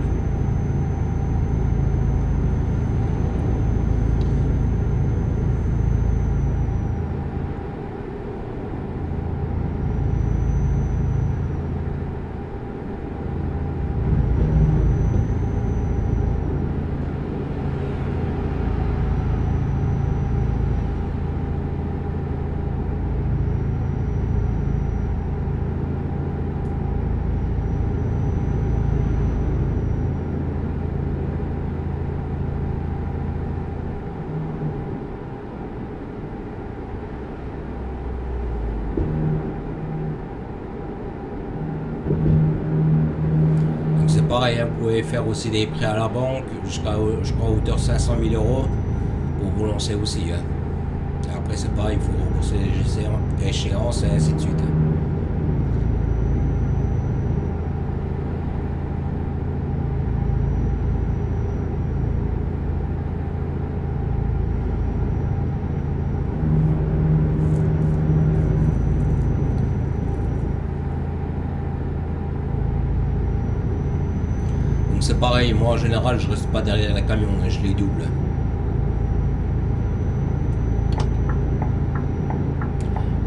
Pareil, hein, vous pouvez faire aussi des prêts à la banque jusqu'à, je crois, hauteur de 500 000 € pour vous lancer aussi. Hein. Et après, c'est pareil, il faut rembourser les échéances et ainsi de suite. Hein. C'est pareil, moi en général je reste pas derrière les camions, je les double.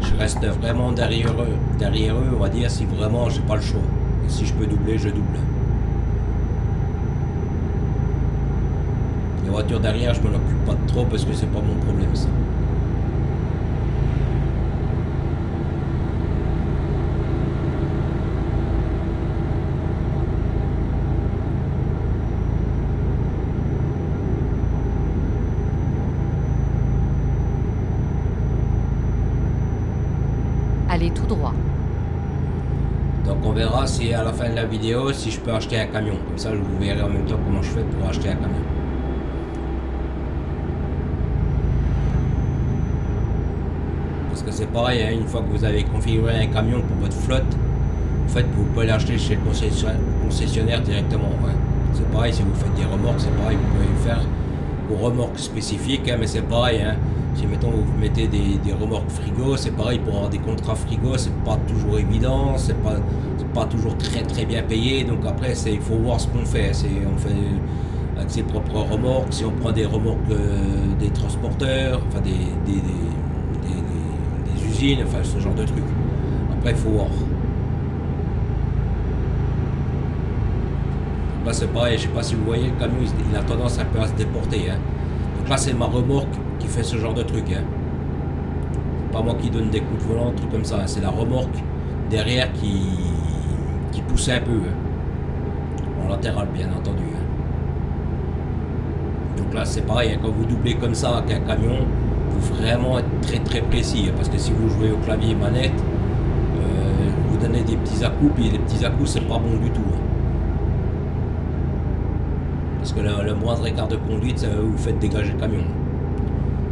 Je reste vraiment derrière eux, on va dire, si vraiment j'ai pas le choix. Et si je peux doubler, je double. Les voitures derrière, je m'en occupe pas trop parce que c'est pas mon problème ça. Allez tout droit. Donc on verra si à la fin de la vidéo si je peux acheter un camion. Comme ça je vous verrai en même temps comment je fais pour acheter un camion. Parce que c'est pareil, hein, une fois que vous avez configuré un camion pour votre flotte, en fait vous pouvez l'acheter chez le concessionnaire directement. Ouais. C'est pareil si vous faites des remorques, c'est pareil, vous pouvez le faire aux remorques spécifiques, hein, mais c'est pareil. Hein. Si mettons vous mettez des remorques frigo, c'est pareil, pour avoir des contrats frigo, c'est pas toujours évident, c'est pas toujours très bien payé. Donc après, il faut voir ce qu'on fait. On fait avec ses propres remorques. Si on prend des remorques des transporteurs, enfin des usines, enfin ce genre de trucs. Après, il faut voir. Là c'est pareil, je sais pas si vous voyez, le camion il a tendance un peu à se déporter. Hein. Donc là c'est ma remorque qui fait ce genre de truc. Hein. C'est pas moi qui donne des coups de volant, trucs comme ça. Hein. C'est la remorque derrière qui pousse un peu. Hein. En latéral bien entendu. Hein. Donc là c'est pareil, hein. Quand vous doublez comme ça avec un camion, il faut vraiment être très précis. Hein. Parce que si vous jouez au clavier manette, vous donnez des petits à-coups, et les petits à-coups c'est pas bon du tout. Hein. Parce que le moindre écart de conduite, ça vous fait dégager le camion.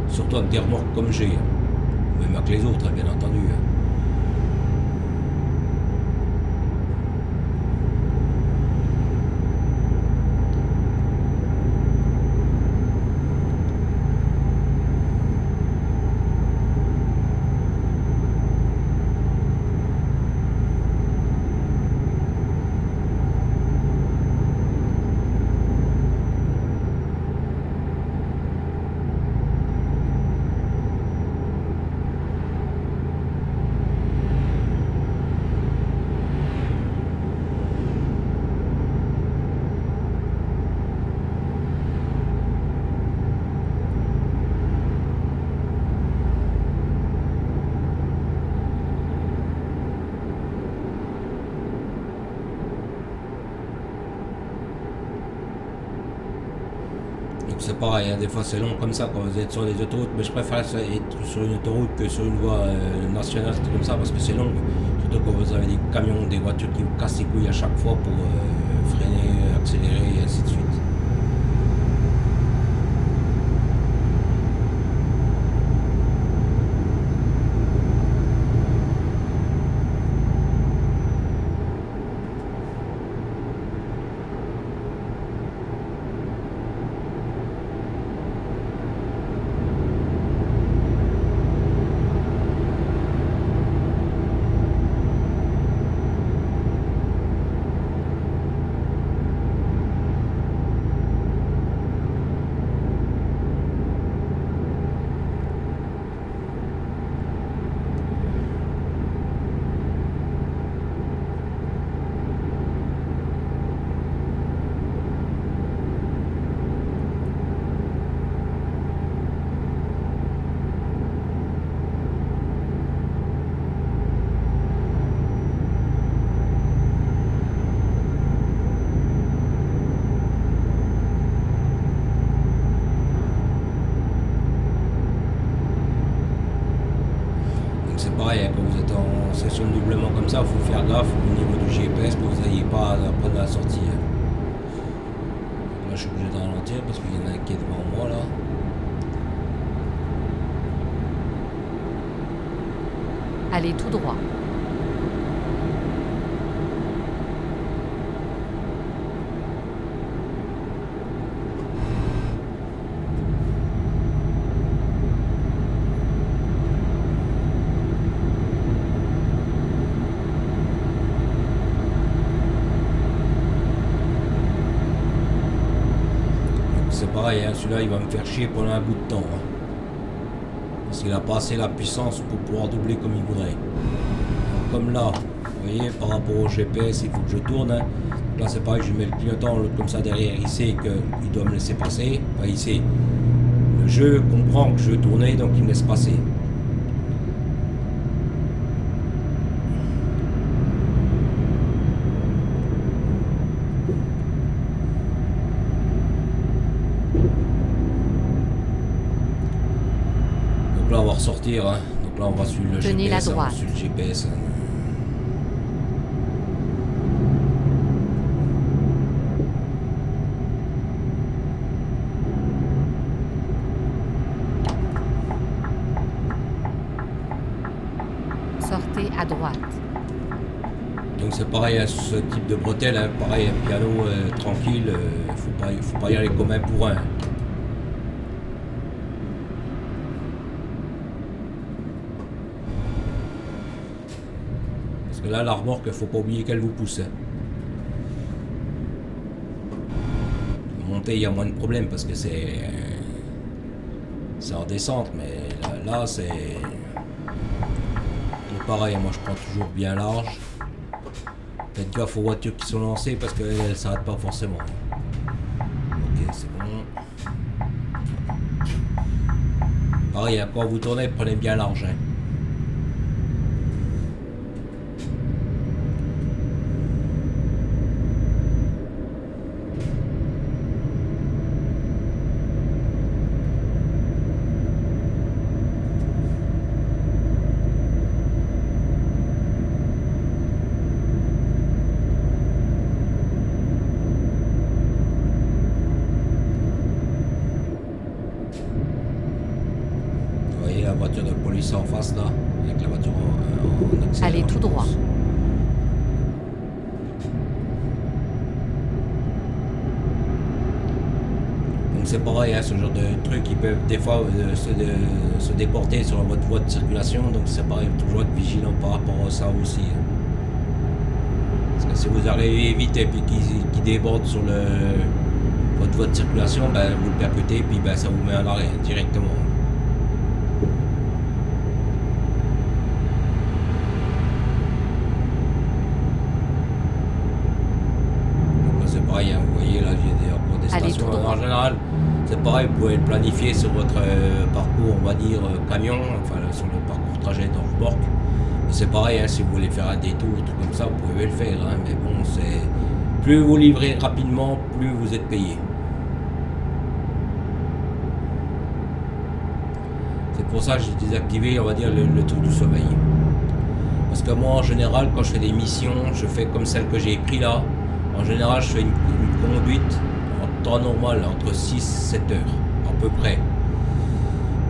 Surtout avec des remorques comme j'ai. Même avec les autres, bien entendu. C'est pareil, hein, des fois c'est long comme ça quand vous êtes sur les autoroutes, mais je préfère être sur une autoroute que sur une voie nationale, comme ça, parce que c'est long. Surtout quand vous avez des camions, des voitures qui vous cassent les couilles à chaque fois pour freiner, accélérer et ainsi de suite. Quand vous êtes en session de doublement comme ça, il faut faire gaffe au niveau du GPS que vous n'ayez pas à prendre la sortie. Là je suis obligé de ralentir parce qu'il y en a un qui est devant moi là. Allez tout droit. Pareil, hein, celui-là il va me faire chier pendant un bout de temps. Hein. Parce qu'il a pas assez la puissance pour pouvoir doubler comme il voudrait. Donc, comme là, vous voyez, par rapport au GPS, il faut que je tourne. Hein. Là c'est pareil, je mets le clignotant comme ça derrière, il sait qu'il doit me laisser passer. Enfin, il sait. Le jeu comprend que je veux tourner, donc il me laisse passer. Là on va ressortir, hein. Donc là on va suivre le Tenez GPS, la droite. on va suivre le GPS. Hein. Sortez à droite. Donc c'est pareil, hein, ce type de bretelle, hein, pareil, un piano tranquille, faut pas y aller comme un bourrin. que là, la remorque, faut pas oublier qu'elle vous pousse. Hein. Monter, il y a moins de problèmes parce que c'est en descente, mais là c'est pareil. Moi, je prends toujours bien large. Faites gaffe aux voitures qui sont lancées parce qu'elles ne s'arrêtent pas forcément. Ok, c'est bon. Pareil, hein, quand vous tournez, prenez bien large. Hein. La voiture de police en face là, avec la voiture en accélération. Allez tout droit. Donc c'est pareil, hein, ce genre de trucs qui peuvent des fois se déporter sur votre voie de circulation, donc c'est pareil, toujours être vigilant par rapport à ça aussi. Hein. Parce que si vous arrivez vite et puis qu'il déborde sur votre voie de circulation, ben, vous le percutez puis ben, ça vous met à l'arrêt directement. Pareil, hein, vous voyez là j'ai des protestations. En général, c'est pareil, vous pouvez le planifier sur votre parcours, on va dire camion, enfin sur le parcours trajet dans remorque. C'est pareil, hein, si vous voulez faire un détour, un truc comme ça, vous pouvez le faire. Hein, mais bon, c'est plus vous livrez rapidement, plus vous êtes payé. C'est pour ça que j'ai désactivé, on va dire, le truc du sommeil. Parce que moi, en général, quand je fais des missions, je fais comme celle que j'ai pris là. En général, je fais une conduite en temps normal, entre 6 et 7 heures, à peu près.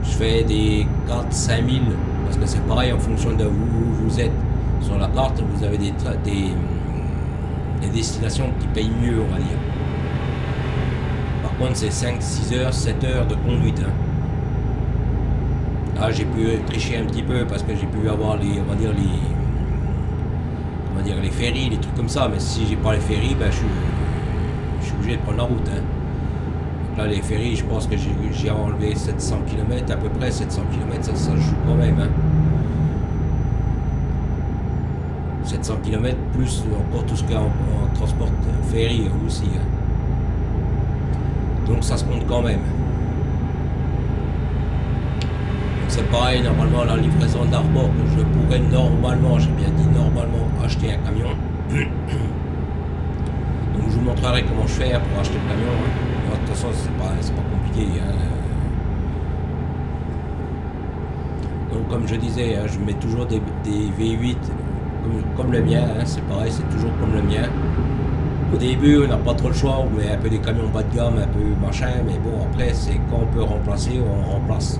Je fais des 4-5 000, parce que c'est pareil, en fonction de où vous êtes sur la carte, vous avez des destinations qui payent mieux, on va dire. Par contre, c'est 5, 6 heures, 7 heures de conduite. Hein. Là, j'ai pu tricher un petit peu, parce que j'ai pu avoir on va dire les ferries, les trucs comme ça, mais si j'ai pas les ferries, ben, je suis obligé de prendre la route. Hein. Donc là, les ferries, je pense que j'ai enlevé 700 km, à peu près 700 km, ça joue quand même. Hein. 700 km plus encore tout ce qu'il y a en transport ferry aussi. Hein. Donc ça se compte quand même. C'est pareil, normalement la livraison d'arbor, je pourrais normalement, j'ai bien dit normalement, acheter un camion. Donc je vous montrerai comment je fais pour acheter le camion. Hein. De toute façon, c'est pas compliqué. Hein. Donc comme je disais, hein, je mets toujours des V8 comme le mien, hein. C'est pareil, c'est toujours comme le mien. Au début, on n'a pas trop le choix, on met un peu des camions bas de gamme, un peu machin, mais bon, après, c'est quand on peut remplacer, on remplace.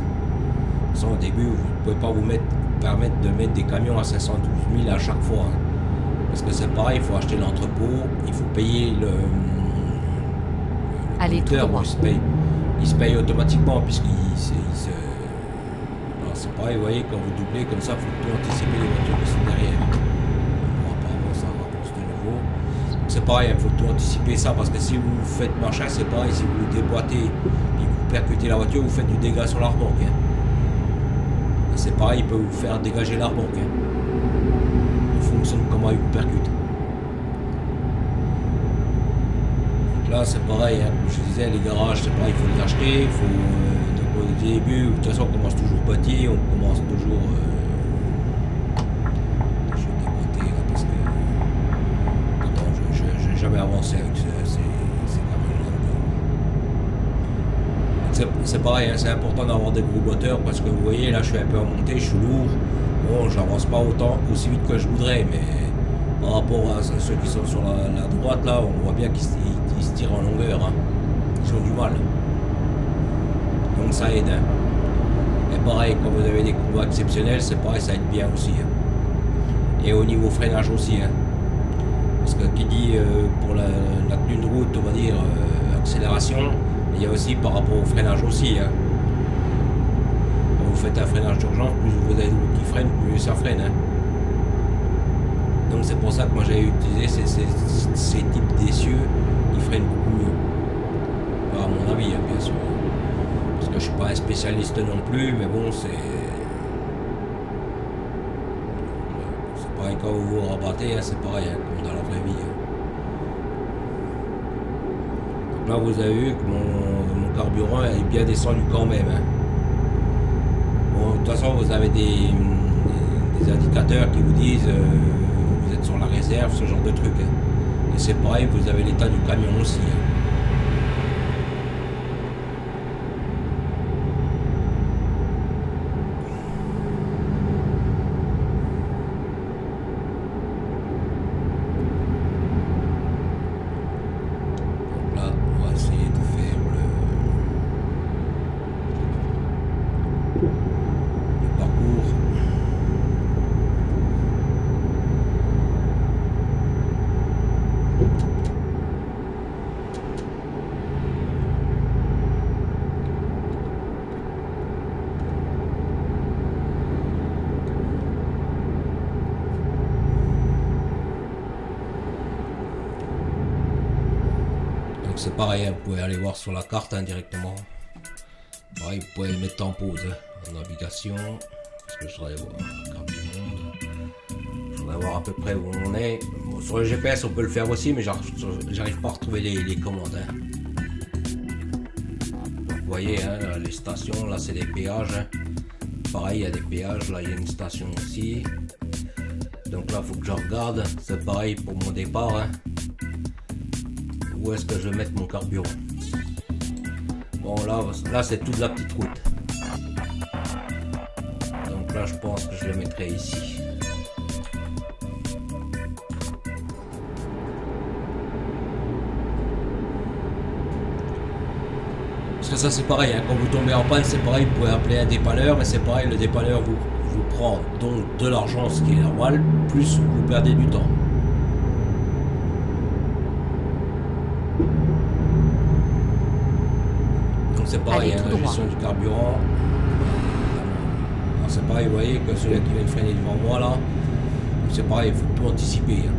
Au début, vous ne pouvez pas vous permettre de mettre des camions à 512 000 à chaque fois. Hein. Parce que c'est pareil, il faut acheter l'entrepôt, il faut payer le conducteur, il se paye automatiquement puisqu'il c'est pareil, vous voyez, quand vous doublez comme ça, il faut tout anticiper les voitures qui sont derrière. Bon, apparemment, ça avance de nouveau. C'est pareil, il faut tout anticiper ça parce que si vous faites machin, c'est pareil, si vous déboîtez et vous percutez la voiture, vous faites du dégât sur la remorque. Hein. C'est pareil, il peut vous faire dégager la remorque. Hein. En fonction de comment il vous percute. Donc là, c'est pareil, hein. Comme je disais, les garages, c'est pareil, il faut les acheter. Il faut, donc au début, de toute façon, on commence toujours petit, on commence toujours. Je vais déboîter là parce que. Attends, je n'ai jamais avancé avec ces c'est pareil, hein, c'est important d'avoir des gros moteurs parce que vous voyez là je suis un peu en montée, je suis lourd, bon j'avance pas aussi vite que je voudrais, mais par rapport à ceux qui sont sur la droite là, on voit bien qu'ils se tirent en longueur, hein. Ils ont du mal, donc ça aide. Hein. Et pareil, quand vous avez des combats exceptionnels, c'est pareil, ça aide bien aussi. Hein. Et au niveau freinage aussi, hein. Parce que qui dit pour la tenue de route, on va dire accélération. Il y a aussi par rapport au freinage aussi. Hein. Quand vous faites un freinage d'urgence, plus vous avez de route qui freine, plus ça freine. Hein. Donc c'est pour ça que moi j'ai utilisé ces types d'essieux qui freinent beaucoup mieux. Enfin, à mon avis, hein, bien sûr. Parce que je suis pas un spécialiste non plus, mais bon, c'est pareil quand vous vous rabattez, hein, c'est pareil hein, comme dans la vraie vie. Hein. Donc là vous avez vu que mon carburant est bien descendu quand même. Hein. Bon, de toute façon vous avez des indicateurs qui vous disent vous êtes sur la réserve, ce genre de truc. Hein. Et c'est pareil, vous avez l'état du camion aussi. Hein. C'est pareil, hein, vous pouvez aller voir sur la carte hein, directement. Pareil, vous pouvez mettre en pause hein, en navigation. Parce que je voudrais voir la carte du monde. Je voudrais voir à peu près où on est. Bon, sur le GPS, on peut le faire aussi, mais j'arrive pas à retrouver les commandes. Hein. Donc, vous voyez, hein, les stations, là c'est des péages. Hein. Pareil, il y a des péages, là il y a une station aussi. Donc là, il faut que je regarde. C'est pareil pour mon départ. Hein. Où est-ce que je vais mettre mon carburant? Bon là c'est toute la petite route. Donc là je pense que je le mettrai ici. Parce que ça c'est pareil, hein, quand vous tombez en panne c'est pareil, vous pouvez appeler un dépanneur, mais c'est pareil, le dépanneur vous prend donc de l'argent, ce qui est normal, plus vous perdez du temps. C'est pareil, hein, la gestion du carburant. C'est pareil, vous voyez que celui qui vient de freiner devant moi là, c'est pareil, il faut tout anticiper. Hein.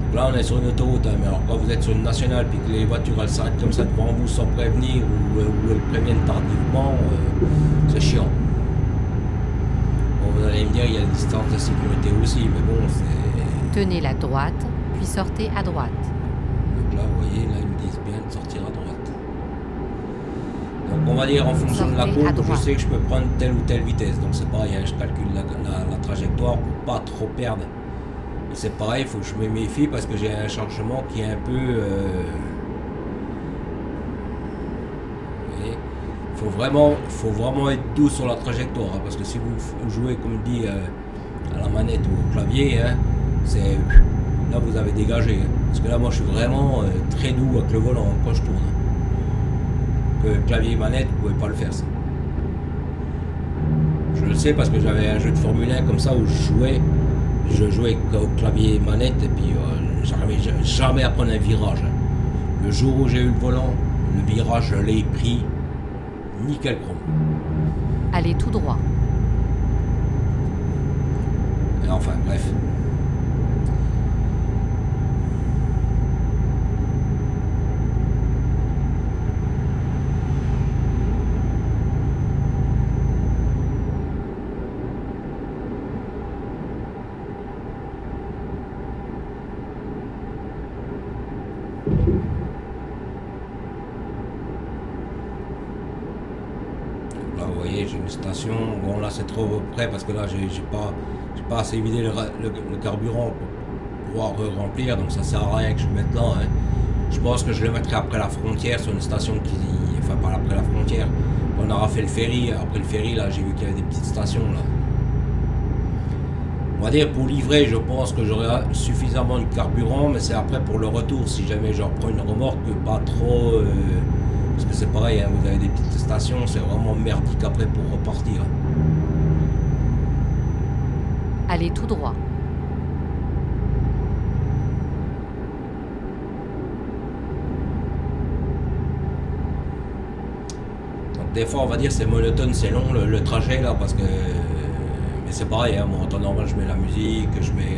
Donc là on est sur une autoroute, hein, mais alors quand vous êtes sur une nationale puis que les voitures elles s'arrêtent comme ça devant vous sans prévenir ou elles préviennent tardivement, c'est chiant. Bon, vous allez me dire il y a une distance de sécurité aussi, mais bon c'est... Tenez la droite. Puis sortez à droite. Donc là, vous voyez, là, ils me disent bien de sortir à droite. Donc on va dire en fonction de la courbe, je sais que je peux prendre telle ou telle vitesse. Donc c'est pareil, hein, je calcule la trajectoire pour pas trop perdre. Et c'est pareil, il faut que je me méfie parce que j'ai un chargement qui est un peu... faut vraiment être doux sur la trajectoire. Hein, parce que si vous jouez, comme dit, à la manette ou au clavier, hein, c'est... Là vous avez dégagé, hein. Parce que là moi je suis vraiment très doux avec le volant quand je tourne. Que clavier et manette, vous pouvez pas le faire ça. Je le sais parce que j'avais un jeu de Formule 1 comme ça où je jouais au clavier et manette et puis j'arrivais jamais à prendre un virage. Le jour où j'ai eu le volant, le virage je l'ai pris nickel chrome. Allez tout droit. Et enfin bref. Là vous voyez j'ai une station, bon là c'est trop près parce que là j'ai pas assez vidé le carburant pour pouvoir remplir, donc ça sert à rien que je le mette là. Hein. Je pense que je le mettrai après la frontière sur une station qui, enfin pas après la frontière, on aura fait le ferry, après le ferry là j'ai vu qu'il y avait des petites stations là. On va dire pour livrer je pense que j'aurai suffisamment de carburant, mais c'est après pour le retour si jamais je reprends une remorque pas trop parce que c'est pareil hein, vous avez des petites stations, c'est vraiment merdique après pour repartir. Allez tout droit. des fois, on va dire, c'est monotone, c'est long le trajet là, parce que. Mais c'est pareil, hein, moi en temps normal, je mets la musique, je mets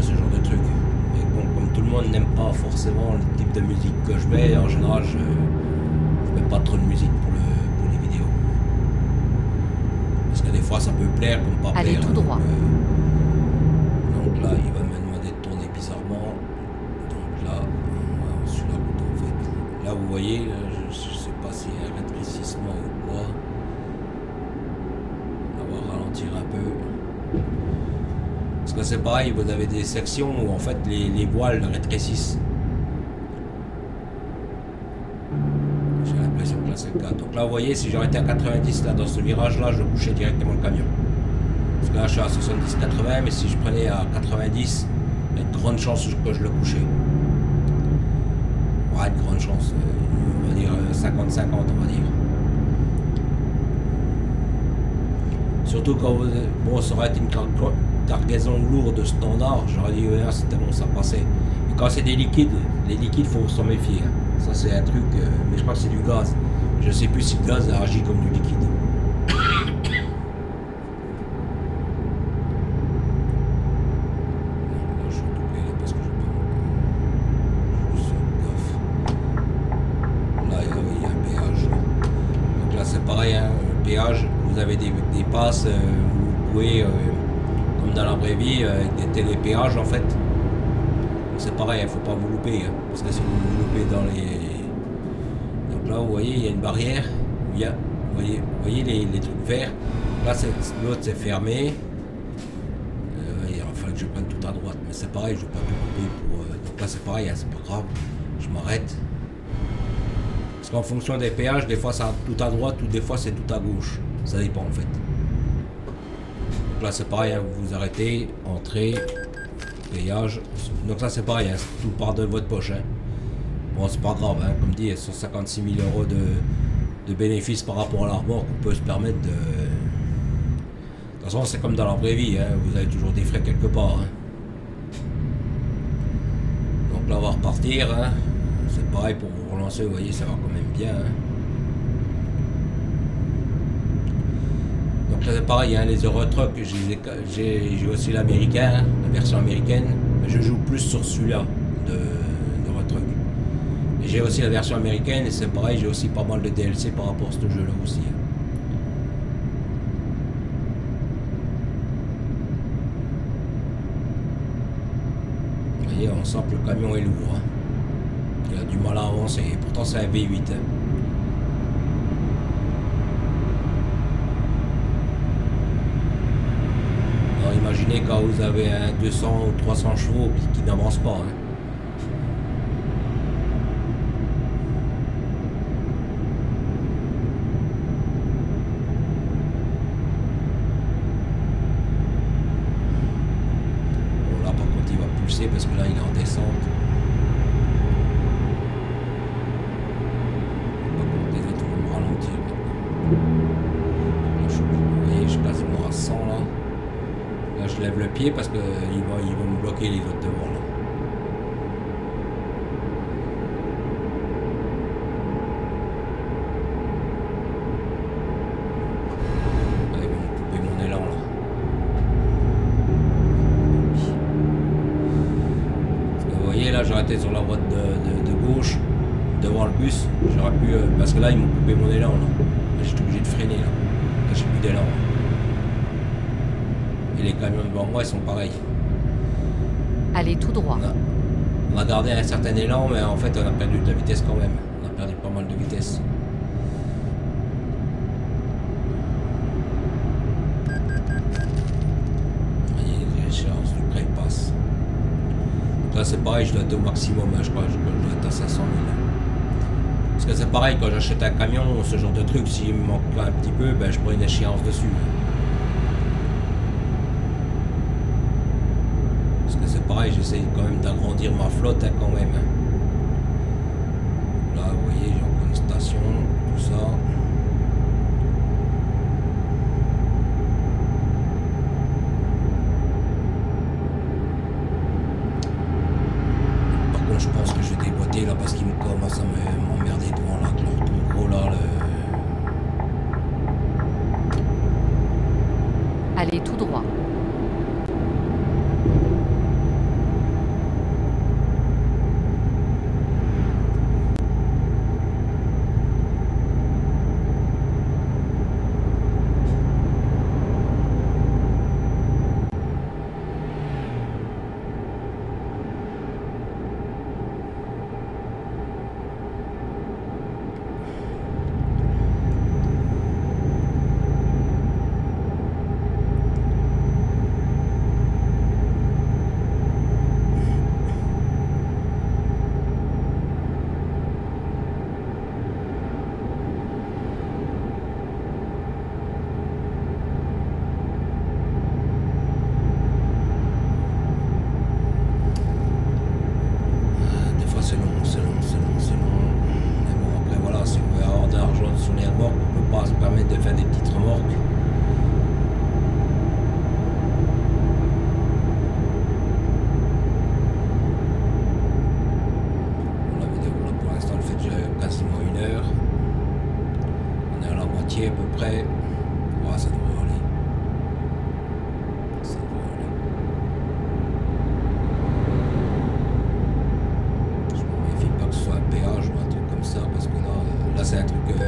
ce genre de truc. Mais bon, comme tout le monde n'aime pas forcément le type de musique que je mets, en général, je mets pas trop de musique pour les vidéos. Parce que des fois, ça peut plaire comme pas Allez plaire. tout droit. Donc là, il va me demander de tourner bizarrement. Donc là, sur la route en fait. Là, vous voyez, je sais pas s'il y a un rétrécissement ou quoi. On va ralentir un peu. Parce que c'est pareil, vous avez des sections où en fait les voiles rétrécissent. J'ai l'impression que là c'est le cas. Donc là, vous voyez, si j'aurais été à 90 là dans ce virage là, je couchais directement le camion. Parce que là, je suis à 70-80, mais si je prenais à 90, il y a de grandes chances que je le couchais. Ouais, de grandes chances. On va dire 50-50, on va dire. Surtout quand vous... Bon, ça aurait été une cargaison lourde standard, j'aurais dit, ouais, c'était bon, ça passait. Mais quand c'est des liquides, les liquides, il faut s'en méfier. Hein. Ça, c'est un truc... mais je crois que c'est du gaz. Je sais plus si le gaz agit comme du liquide. Vous avez des passes où vous pouvez, comme dans la vraie vie, avec des télépéages en fait. C'est pareil, il ne faut pas vous louper, hein, parce que si vous vous loupez dans les... Donc là, vous voyez, il y a une barrière, où il y a, vous voyez les trucs verts. Là, l'autre c'est fermé. Il va falloir que je prenne tout à droite, mais c'est pareil, je ne vais pas tout couper pour... donc là, c'est pareil, hein, c'est pas grave, je m'arrête. Parce qu'en fonction des péages, des fois c'est tout à droite ou des fois c'est tout à gauche. Ça dépend en fait. Donc là c'est pareil, hein, vous vous arrêtez, entrée, péage. Donc ça c'est pareil, hein, tout part de votre poche. Hein. Bon c'est pas grave, hein, comme dit, 156 000 € de bénéfices par rapport à la remorque qu'on peut se permettre de... De toute façon c'est comme dans la vraie vie, hein, vous avez toujours des frais quelque part. Hein. Donc là on va repartir. Hein. C'est pareil pour vous relancer, vous voyez, ça va quand même bien. Hein. Donc là c'est pareil, hein, les Eurotruck, j'ai aussi l'américain, hein, la version américaine, mais je joue plus sur celui-là de Eurotruck. Et j'ai aussi la version américaine et c'est pareil, j'ai aussi pas mal de DLC par rapport à ce jeu-là aussi. Hein. Vous voyez, on sent que le camion est lourd. Hein. Il a du mal à avancer, et pourtant c'est un V8. Hein. Alors imaginez quand vous avez un 200 ou 300 chevaux qui n'avance pas. Hein. Bon là par contre il va pousser parce que là il est en descente. Je lève le pied parce que il va me bloquer les autres devant là. Ils vont me couper mon élan là. Vous voyez là, j'ai arrêté sur la voie de gauche devant le bus. J'aurais pu parce que là ils m'ont coupé mon élan là. J'étais obligé de freiner là. Là j'ai plus d'élan. Et les camions devant moi ils sont pareils. Allez tout droit. On a gardé un certain élan, mais en fait on a perdu de la vitesse quand même. On a perdu pas mal de vitesse. Voyez, l'échéance du prêt passe. Donc là c'est pareil, je dois être au maximum, hein, je crois que je dois être à 500 000. Parce que c'est pareil, quand j'achète un camion, ce genre de truc, s'il me manque un petit peu, ben, je prends une échéance dessus. Pareil, j'essaie quand même d'agrandir ma flotte hein, quand même. Là, vous voyez, j'ai encore une station, tout ça. Par contre, je pense que je vais déboîter là parce qu'il commence à m'emmerder devant là, avec leur ton gros là. voilà le... Allez tout droit. À peu près. Oh, ça devrait aller. Ça devrait aller. Je me méfie pas que ce soit un péage ou un truc comme ça parce que là c'est un truc que je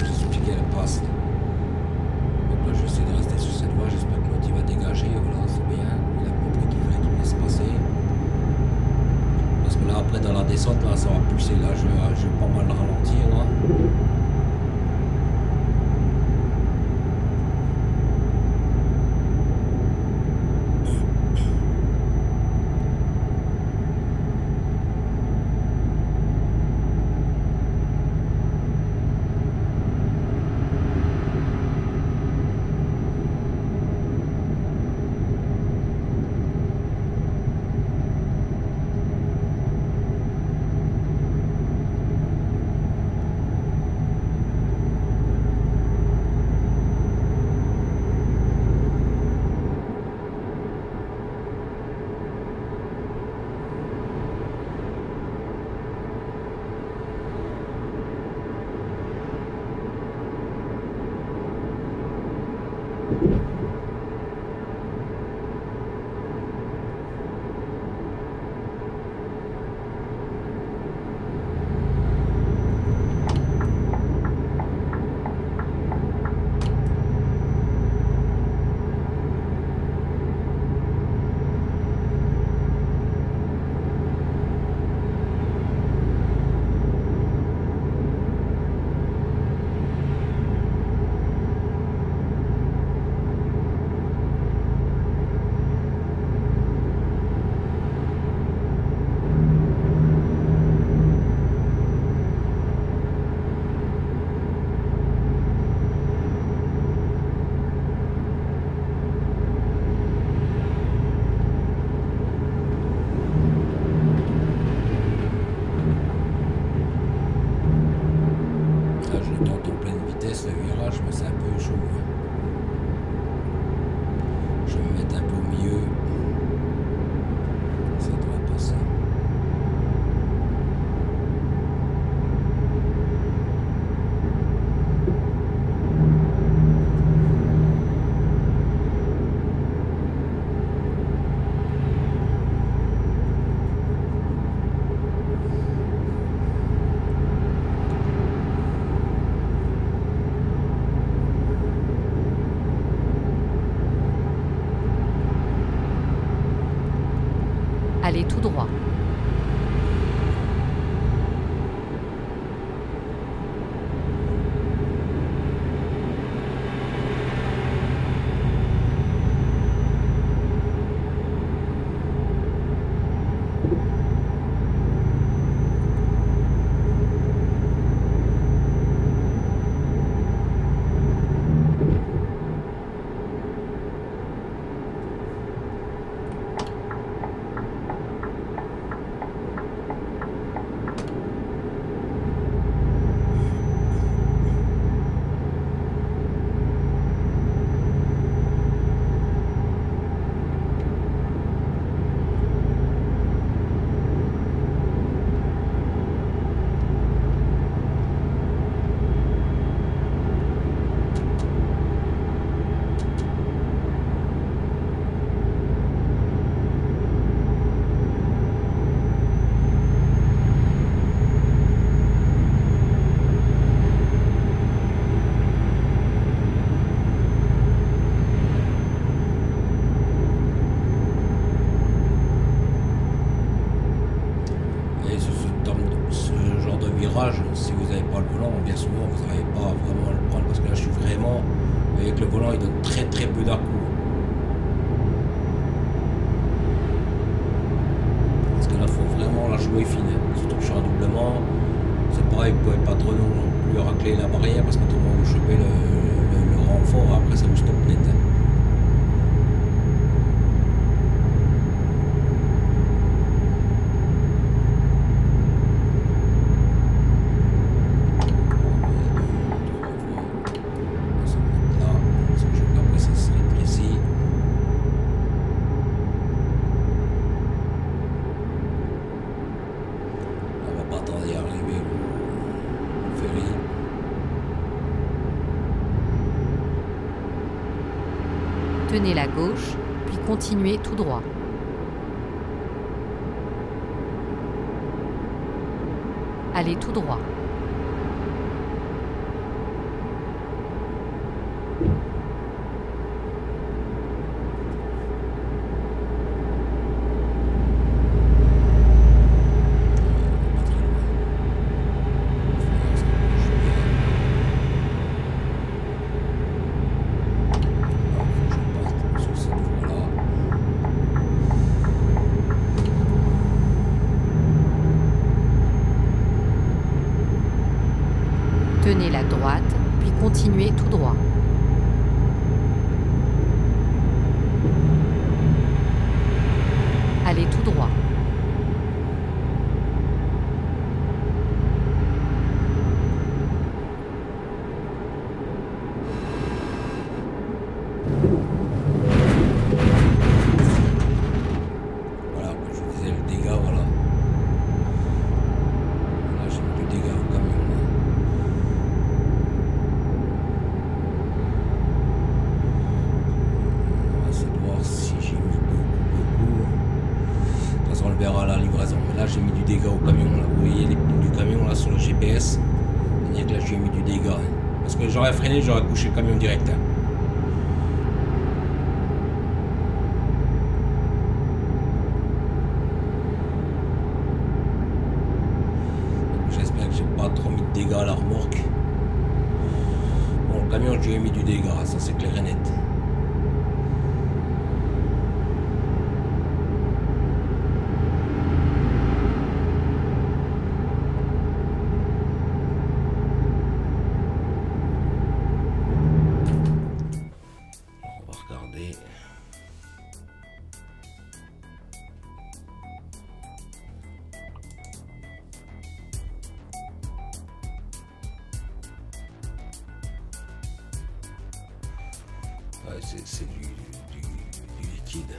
vous expliquais la passe. Donc là je vais essayer de rester sur cette voie, j'espère que l'autre il va dégager, voilà c'est bien, il a compris qu'il fallait qu'il me laisse passer. Parce que là après dans la descente là ça va pousser, là je vais pas mal ralentir là. Allez tout droit. virage, si vous n'avez pas le volant, bien souvent vous n'arrivez pas vraiment à le prendre parce que là je suis vraiment avec le volant, il donne très peu d'un coup. Parce que là il faut vraiment la jouer fine, surtout que je suis en doublement. C'est pareil, vous pouvez pas trop non plus racler la barrière parce que tout le monde vous chopez le renfort, après ça vous stoppe net. Tenez la gauche, puis continuez tout droit. Allez tout droit. Tenez la droite, puis continuez tout droit. Allez tout droit. Voilà, comme je vous disais, le dégât, voilà. Là, j'ai mis du dégât au camion. On va essayer de voir si j'ai mis beaucoup. De toute façon, on le verra à la livraison. Mais là, j'ai mis du dégât au camion. Là. Vous voyez les pneus du camion là sur le GPS. C'est-à-dire que là, j'ai mis du dégât. Hein. Parce que j'aurais freiné, j'aurais couché le camion direct. Hein. J'espère que j'ai pas trop mis de dégâts à la remorque. Bon, le camion, je lui ai mis du dégât, ça c'est clair et net. On va regarder. Ouais, c'est du liquide.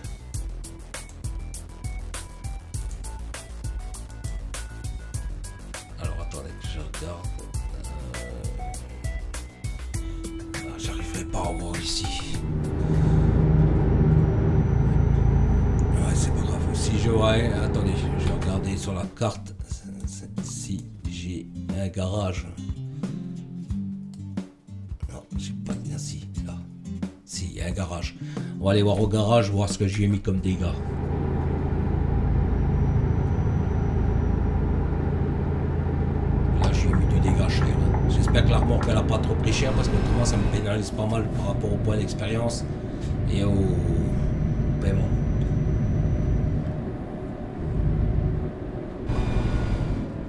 Alors attendez, je regarde. J'arriverai pas à voir ici. Ouais, c'est pas grave. Si j'aurais. Attendez, je vais regarder sur la carte si j'ai un garage. Non, j'ai pas de si là. Si, il y a un garage. On va aller voir au garage, voir ce que je lui ai mis comme dégâts. Là, je lui ai mis du dégât cher. J'espère que la remorque elle a pas trop pris cher parce que autrement ça me pénalise pas mal par rapport au point d'expérience et au paiement.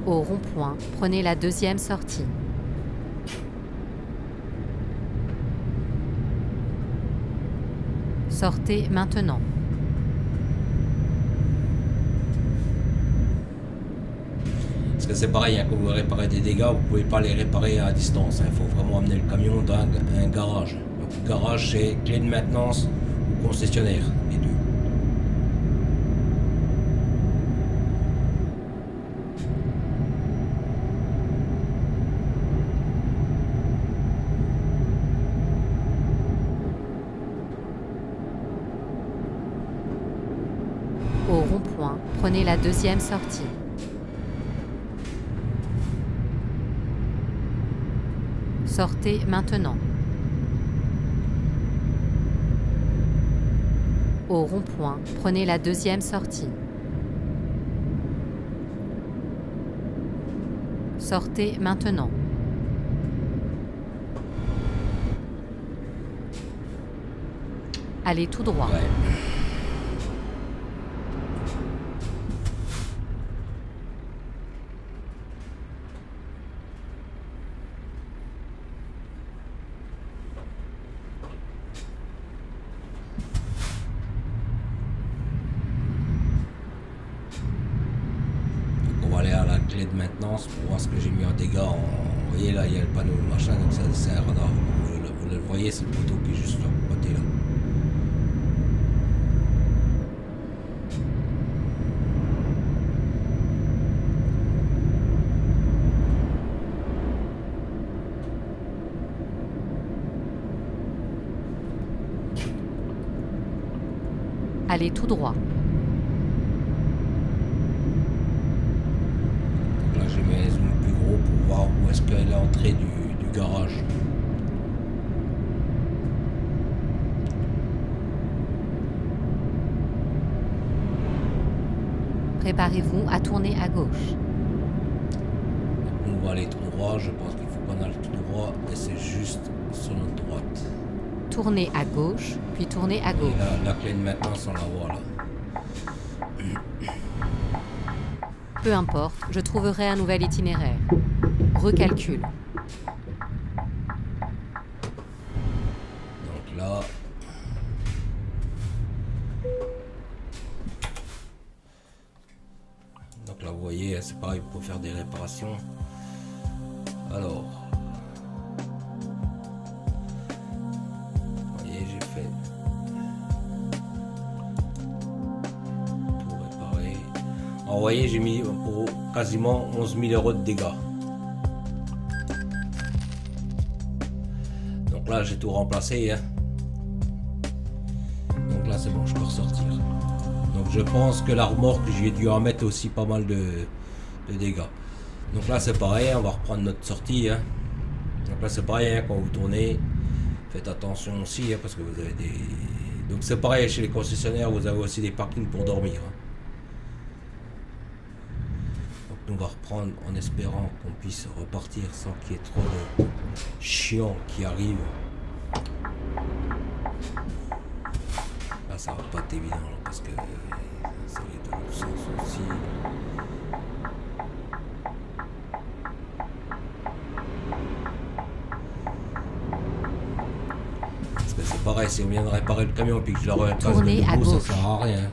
Au rond-point, prenez la deuxième sortie. Sortez maintenant. Parce que c'est pareil, hein, quand vous réparez des dégâts, vous pouvez pas les réparer à distance. Il faut vraiment amener le camion dans un garage. Donc, le garage, c'est clé de maintenance ou concessionnaire, les deux. Au rond-point, prenez la deuxième sortie. Sortez maintenant. Au rond-point, prenez la deuxième sortie. Sortez maintenant. Allez tout droit. Ouais. Donc on va aller à la clé de maintenance pour voir ce que j'ai mis en dégâts. Vous voyez là, il y a le panneau machin, donc ça c'est un radar. Vous le voyez, c'est le poteau qui est juste là, côté là. Allez tout droit. Donc là j'ai mis un zoom plus gros pour voir où est-ce qu'est l'entrée du garage. Préparez-vous à tourner à gauche. Donc, on va aller tout droit, je pense qu'il faut qu'on aille tout droit et c'est juste sur notre droite. Tournez à gauche, puis tournez à Et gauche. là, la clé de maintenance on la voit là. Peu importe, je trouverai un nouvel itinéraire. Recalcule. Donc là. Donc là vous voyez, c'est pareil pour faire des réparations. Alors. Vous voyez, j'ai fait tout réparer. Alors, vous voyez, j'ai mis pour quasiment 11 000 € de dégâts. Donc là j'ai tout remplacé, hein. Donc là c'est bon, je peux ressortir. Donc je pense que la remorque, j'ai dû en mettre aussi pas mal de dégâts. Donc là c'est pareil, on va reprendre notre sortie, hein. Donc là c'est pareil, hein, quand vous tournez, faites attention aussi, hein, parce que vous avez des... Donc c'est pareil chez les concessionnaires, vous avez aussi des parkings pour dormir, hein. Donc nous, on va reprendre en espérant qu'on puisse repartir sans qu'il y ait trop de chiants qui arrivent. Là ça va pas être évident là, parce que ça va être dans l'autre sens aussi. Parce que c'est pareil, si on vient de réparer le camion puis que je le repasse de Tournez à nouveau, ça gauche. sert à rien.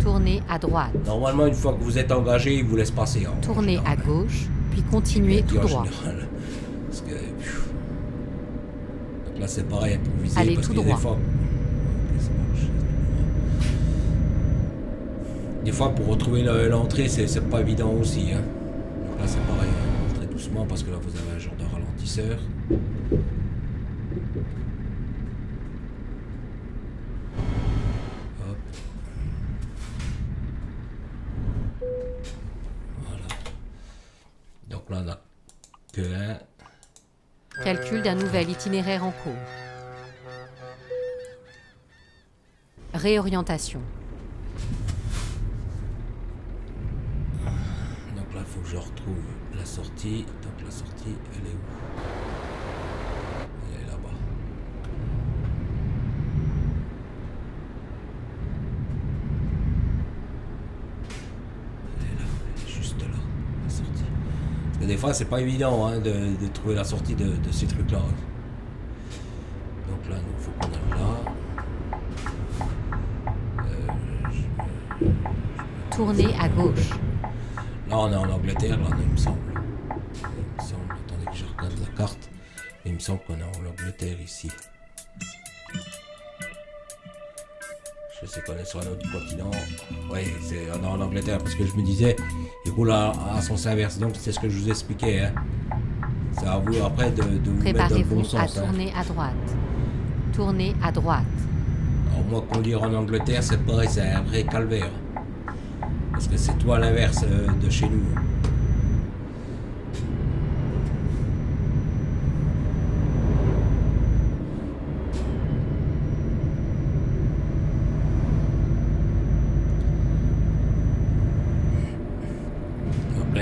Tournez à droite. Normalement, une fois que vous êtes engagé, il vous laisse passer. En Tournez à général. gauche, puis continuez tout En droit. général. Parce que... Donc là, c'est pareil, pour viser. Allez parce tout que droit. Des fois... Ok, c'est bon, je sais tout droit. Des fois, pour retrouver l'entrée, c'est pas évident aussi, hein. Donc là, c'est pareil, hein, très doucement, parce que là, vous avez un genre de ralentisseur. Hop. Voilà. Donc là, on a que un. Calcul d'un nouvel itinéraire en cours. Réorientation. Donc là, il faut que je retrouve la sortie. Donc la sortie, elle est où? Elle est là-bas. Elle est là, elle est juste là, la sortie. Parce que des fois, c'est pas évident, hein, de trouver la sortie de ces trucs-là. Donc là, il faut qu'on aille là. Tournez à gauche. Là, on est en Angleterre, là, il me semble. Il me semble, attendez que je regarde la carte. Il me semble qu'on est en Angleterre ici. Je sais qu'on est sur un autre continent. Oui, on est en Angleterre parce que je me disais, il roule à sens inverse. Donc, c'est ce que je vous expliquais, hein. C'est à vous après de vous mettre dans le Préparez-vous bon à sens, hein. tourner à droite. Tournez à droite. Alors, moi, conduire en Angleterre, c'est pareil, c'est un vrai calvaire. Parce que c'est tout à l'inverse de chez nous.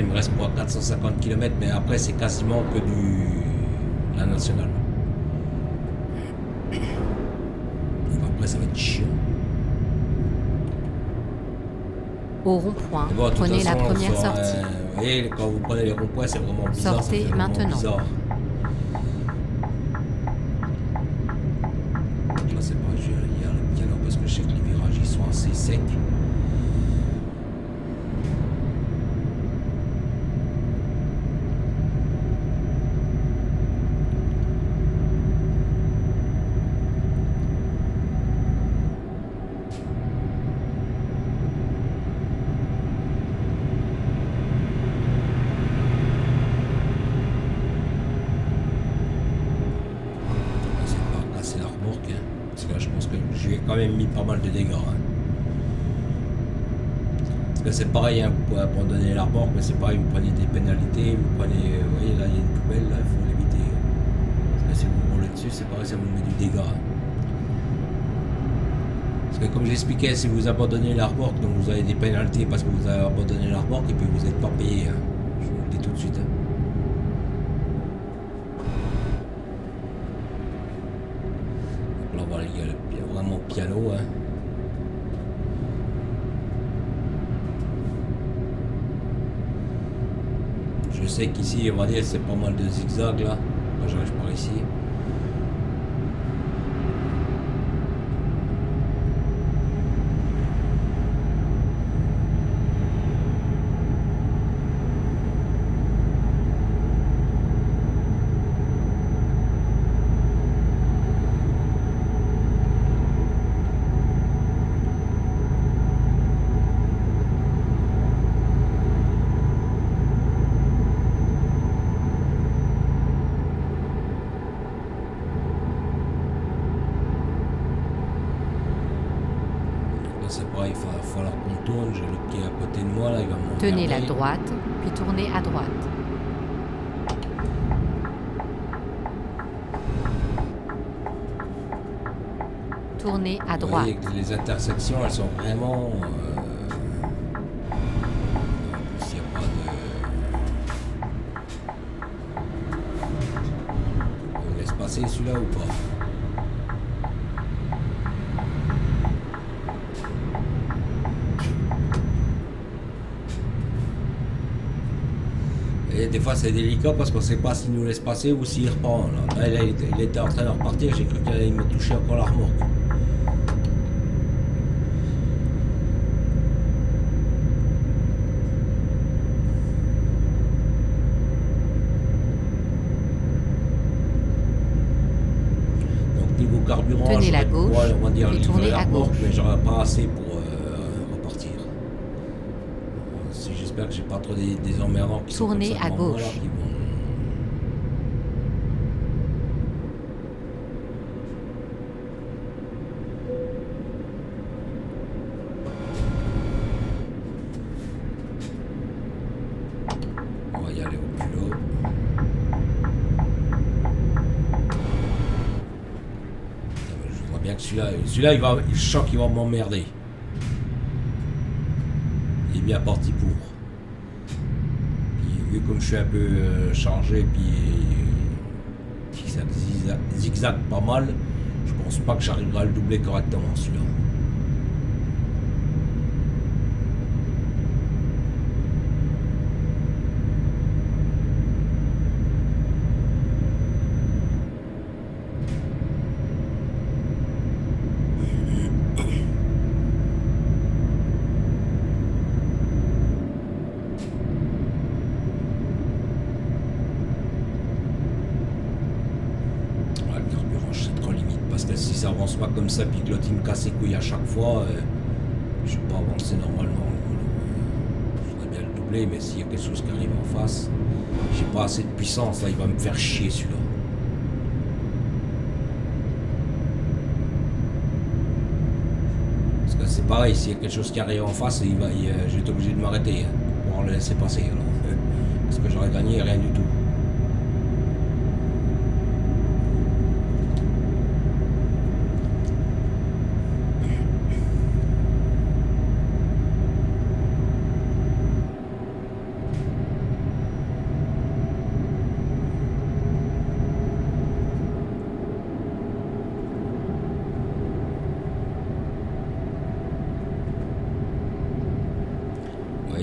il me reste quoi 450 km, mais après c'est quasiment que la nationale. Donc après ça va être chiant. Au rond-point, Bon, prenez la première vous sortie. voyez, quand vous prenez les ronds-points, c'est vraiment bizarre. Sortez ça fait vraiment maintenant. bizarre. Là, c'est pas, il y a le piano parce que je sais que les virages ils sont assez secs. Quand même mis pas mal de dégâts. Hein. Parce que c'est pareil, hein, vous pouvez abandonner la remorque, mais c'est pareil, vous prenez des pénalités, vous prenez, vous voyez là il y a une poubelle, il faut l'éviter. Parce que si vous roulez dessus, c'est pareil, ça vous met du dégât. Hein. Parce que comme j'expliquais, si vous abandonnez la remorque, donc vous avez des pénalités parce que vous avez abandonné la remorque et puis vous n'êtes pas payé. Hein. Je vous le dis tout de suite. Hein. Donc là voilà, il y a vraiment piano. Hein. Je sais qu'ici, on va dire, c'est pas mal de zigzags là. Quand j'arrive par ici. C'est pareil, il va falloir qu'on tourne. J'ai le pied à côté de moi là, il va m'emmerder. Tenez la droite, puis tournez à droite. Tournez à droite. Vous voyez que les intersections, elles sont vraiment... En plus, il n'y a pas de... On laisse passer celui-là ou pas? Et des fois c'est délicat parce qu'on ne sait pas s'il nous laisse passer ou s'il reprend. Là, il était en train de repartir, j'ai cru qu'il allait me toucher encore la remorque. Donc niveau carburant, tenez la gauche, on va dire puis tournez à gauche. Mais j'aurais pas assez pour repartir. J'espère que j'ai pas trop des emmerdants qui tournez sont comme ça à devant moi, gauche. là, qui vont... On va y aller au culot. Je vois bien que celui-là, je sens qu'il va m'emmerder. Il est bien parti pour. Puis, vu comme je suis un peu chargé, puis ça zigzag pas mal, je pense pas que j'arriverai à le doubler correctement celui-là. Si ça avance pas comme ça, puis que l'autre il me casse les couilles à chaque fois, je vais pas avancer normalement. Je voudrais bien le doubler, mais s'il y a quelque chose qui arrive en face, j'ai pas assez de puissance, là il va me faire chier celui-là. Parce que c'est pareil, s'il y a quelque chose qui arrive en face, je vais être obligé de m'arrêter pour pouvoir le laisser passer. Alors. Parce que j'aurais gagné rien du tout.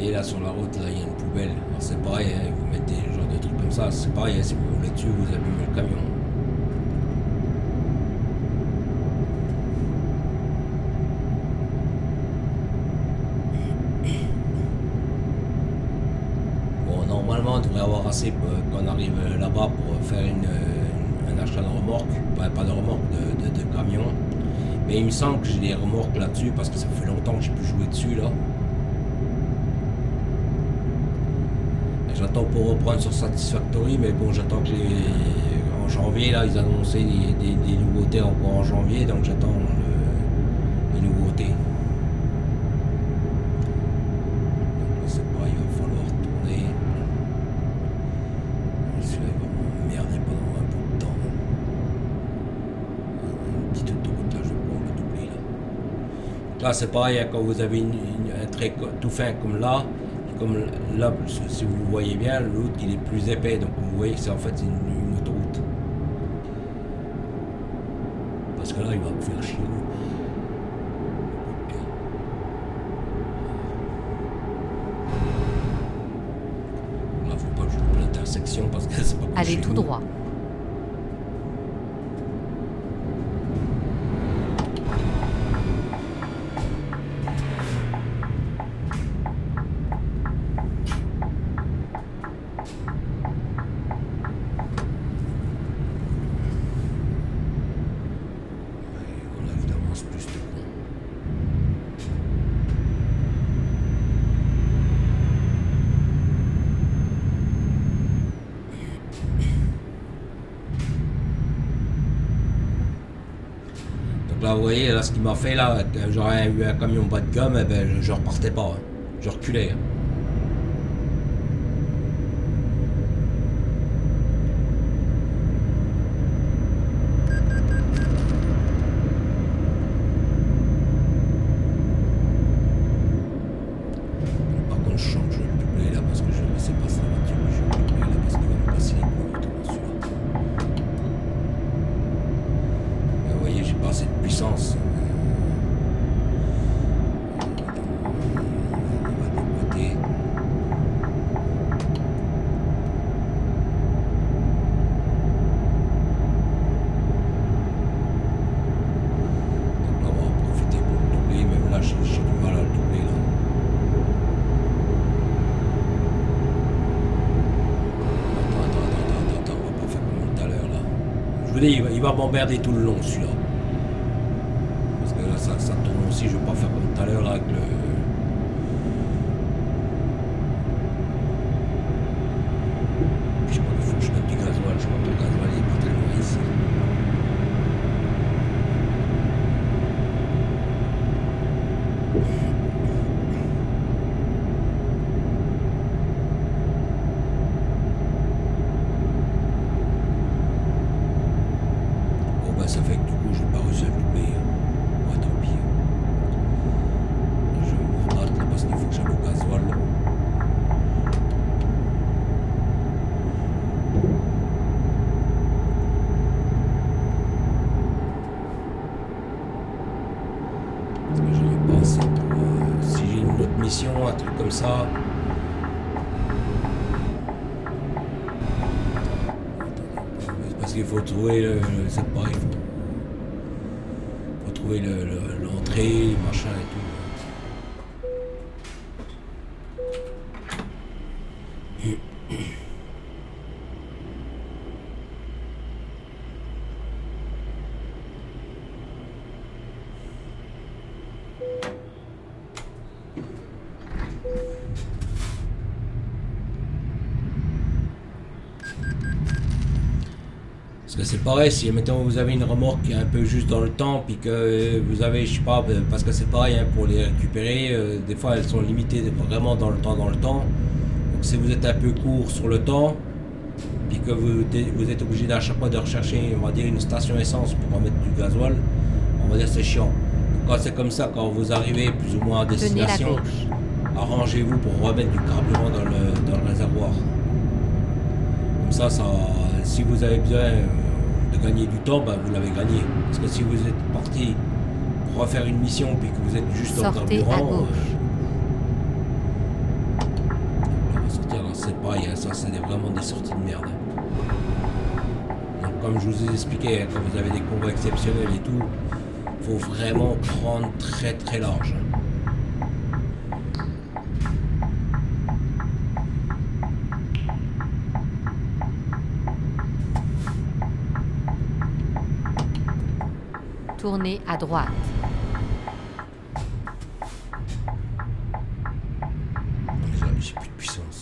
voyez là sur la route, là il y a une poubelle. C'est pareil, hein, vous mettez ce genre de trucs comme ça, c'est pareil, hein, si vous roulez dessus, vous abîmez le camion. Bon, normalement, on devrait avoir assez quand on arrive là-bas pour faire un achat de remorque, pas de remorque, de camion. Mais il me semble que j'ai des remorques là-dessus parce que ça fait longtemps que j'ai pu jouer dessus là. J'attends pour reprendre sur Satisfactory, mais bon, j'attends que en janvier, là, ils annonçaient des nouveautés encore en janvier, donc j'attends les nouveautés. Donc là, c'est pareil, il va falloir tourner. Celui-là, il va m'emmerder pendant un bout de temps. Une petite autoroute, là, je vais pouvoir le doubler, là. Donc là, c'est pareil, hein, quand vous avez un trait tout fin comme là, comme là, si vous voyez bien, l'autre il est plus épais, donc vous voyez que c'est en fait une autoroute. Parce que là, il va me faire chier. Là, faut pas que je loupe l'intersection parce que c'est pas comme Allez chez tout nous. droit. Là, vous voyez, là, ce qu'il m'a fait, là, j'aurais eu un camion bas de gamme, eh ben, je repartais pas, hein. Je reculais. Hein. Par contre, je change le doublé, là, parce que je ne laissais pas ça, je vais le doublé, là, parce qu'il va me passer les couilles, celui-là. Vous voyez, j'ai pas assez de puissance. Il va m'emmerder tout le long celui-là. Parce que là ça tourne aussi, je vais pas faire comme tout à l'heure là avec le. Je crois qu'il faut que je mette du gasoil, je crois que le gasoil il est pas tellement ici. Ça fait que du coup, je n'ai pas réussi à le doubler. Ouais, tant pis. Je vais me rebattre là parce qu'il faut que j'aille au gasoil. Parce que je n'ai pas assez pour. Si j'ai une autre mission, un truc comme ça. Parce qu'il faut trouver c'est pareil. Faut trouver l'entrée, machin et tout. Parce que c'est pareil, si maintenant vous avez une remorque qui est un peu juste dans le temps, puis que vous avez, je sais pas, parce que c'est pareil, hein, pour les récupérer, des fois elles sont limitées vraiment dans le temps. Donc si vous êtes un peu court sur le temps, puis que vous êtes obligé à chaque fois de rechercher, on va dire, une station essence pour remettre du gasoil, on va dire c'est chiant. Donc quand c'est comme ça, quand vous arrivez plus ou moins à destination, arrangez-vous pour remettre du carburant dans le réservoir. Comme ça, si vous avez besoin de gagner du temps, ben vous l'avez gagné. Parce que si vous êtes parti pour refaire une mission puis que vous êtes juste dans le carburant, sortir, là, c'est pareil, hein, ça c'est vraiment des sorties de merde. Donc comme je vous ai expliqué, hein, quand vous avez des combats exceptionnels et tout, faut vraiment prendre très très large. Tournez à droite. J'ai plus de puissance.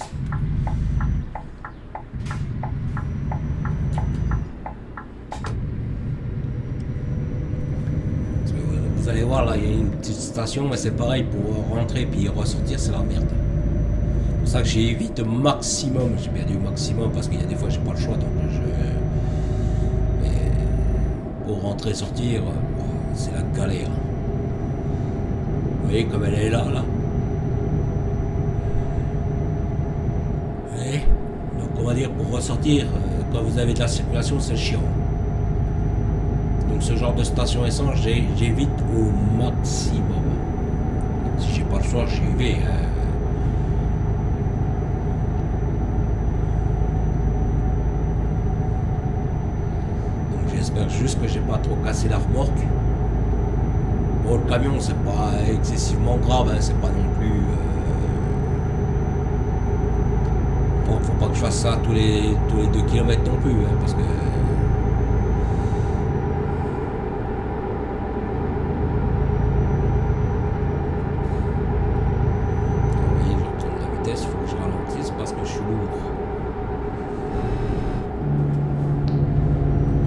Vous allez voir là, il y a une petite station, mais c'est pareil, pour rentrer puis ressortir, c'est la merde. C'est pour ça que j'évite au maximum, j'ai bien dit au maximum parce qu'il y a des fois j'ai pas le choix, donc mais pour rentrer et sortir, c'est la galère. Vous voyez comme elle est là. Et donc on va dire pour ressortir, quand vous avez de la circulation, c'est chiant. Donc ce genre de station essence, j'évite au maximum. Si j'ai pas le choix, j'y vais. Donc j'espère juste que j'ai pas trop cassé la remorque. Bon, le camion, c'est pas excessivement grave, hein, c'est pas non plus. Bon, faut pas que je fasse ça tous les 2 km non plus, hein, parce que. Parce que je suis lourd.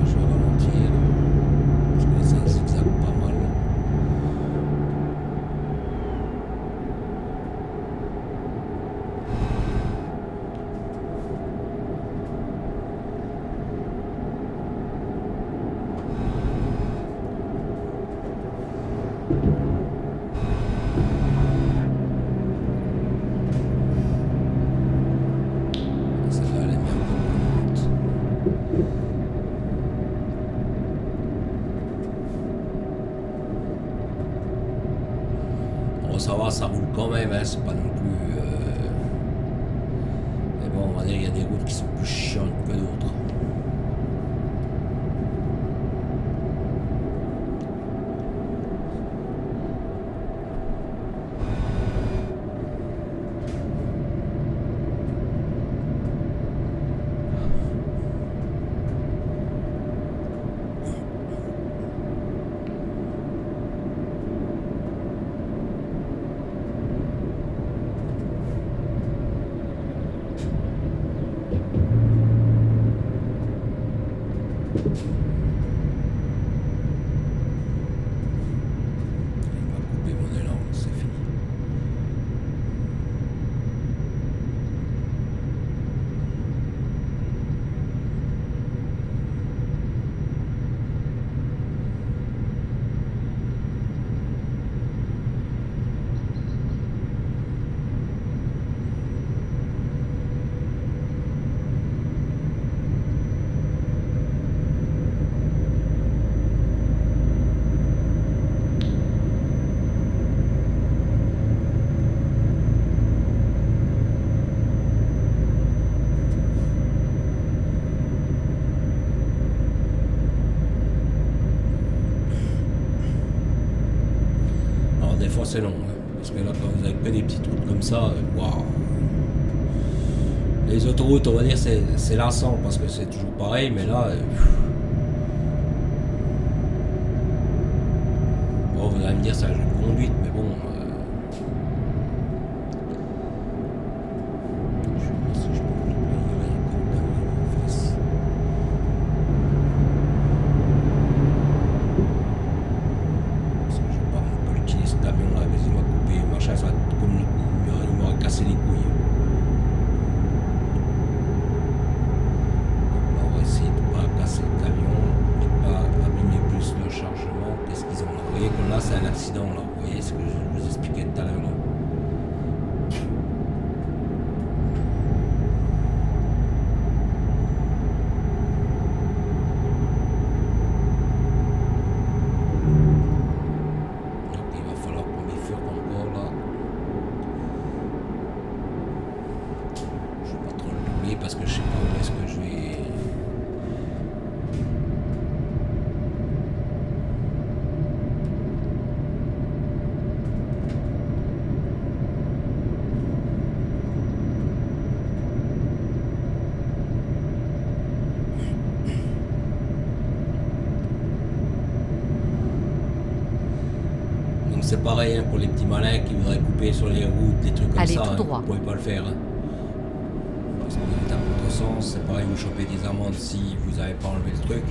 Je vais ralentir. Parce que ça zigzague pas mal. Ça va, ça roule quand même, hein, c'est pas non plus. Mais bon, on va dire qu'il y a des routes qui sont plus chiantes que d'autres. C'est long, hein, parce que là quand vous avez que des petites routes comme ça, waouh. Les autoroutes, on va dire, c'est lassant parce que c'est toujours pareil, mais là bon, vous allez me dire c'est un jeu de conduite, mais bon, je sais pas si je peux vous améliorer en face. Parce que je vais pas utiliser ce camion là, mais il m'a coupé, machin, ça va être comme le coup, il m'aura cassé les couilles. On va essayer de pas casser le camion, de pas abîmer plus le chargement. Qu'est-ce qu'ils ont là? Vous voyez que là c'est un accident là, vous voyez ce que je vous expliquais tout à l'heure là. Donc il va falloir qu'on bifurque encore là. parce que je sais pas où est-ce que je vais. Donc c'est pareil hein, pour les petits malins qui voudraient couper sur les routes, des trucs comme Allez ça, tout hein, droit. vous pouvez pas le faire. Hein. Parce que vous êtes à contresens, c'est pareil, vous chopez des amendes si vous n'avez pas enlevé le truc.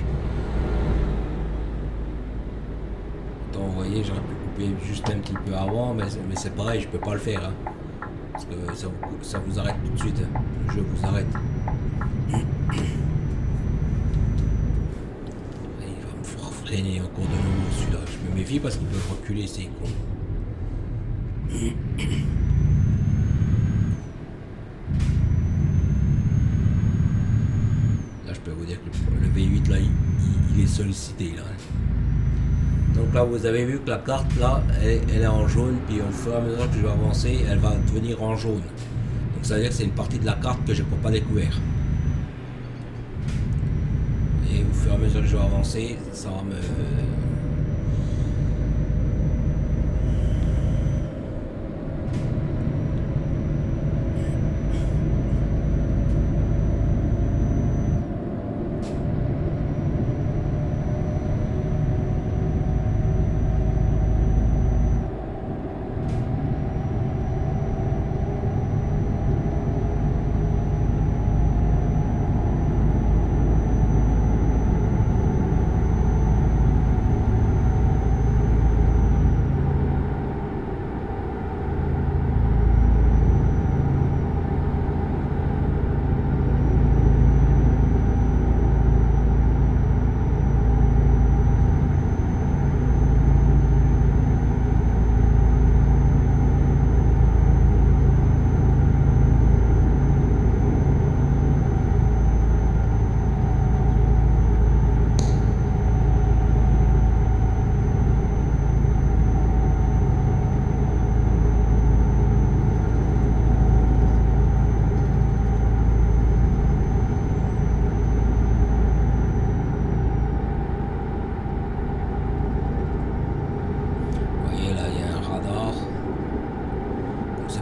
Donc vous voyez, j'aurais pu couper juste un petit peu avant, mais c'est pareil, je peux pas le faire. Hein. Parce que ça vous arrête tout de suite. Hein. Le jeu vous arrête. Il va me faire freiner encore de nouveau celui-là. Je me méfie parce qu'il peut reculer, c'est con. Là, je peux vous dire que le V8 là, il est sollicité là. Donc là, vous avez vu que la carte là, elle est en jaune, puis au fur et à mesure que je vais avancer, elle va devenir en jaune. Donc ça veut dire que c'est une partie de la carte que je n'ai pas découvert. Et au fur et à mesure que je vais avancer, ça va me...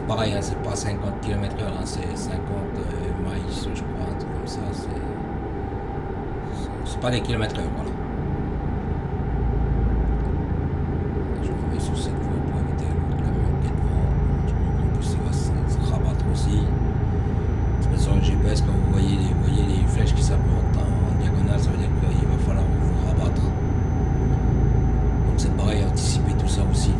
Pareil, hein, c'est pas 50 km/h, hein, c'est 50 miles, je crois, un truc comme ça. C'est pas des km/h, voilà. Je me remets sur cette voie pour éviter l'autre camion qui est devant. Je crois qu'en plus, il va se rabattre aussi. C'est sur le GPS, quand vous voyez les flèches qui s'apparentent en diagonale, ça veut dire qu'il va falloir vous rabattre. Donc c'est pareil, anticiper tout ça aussi.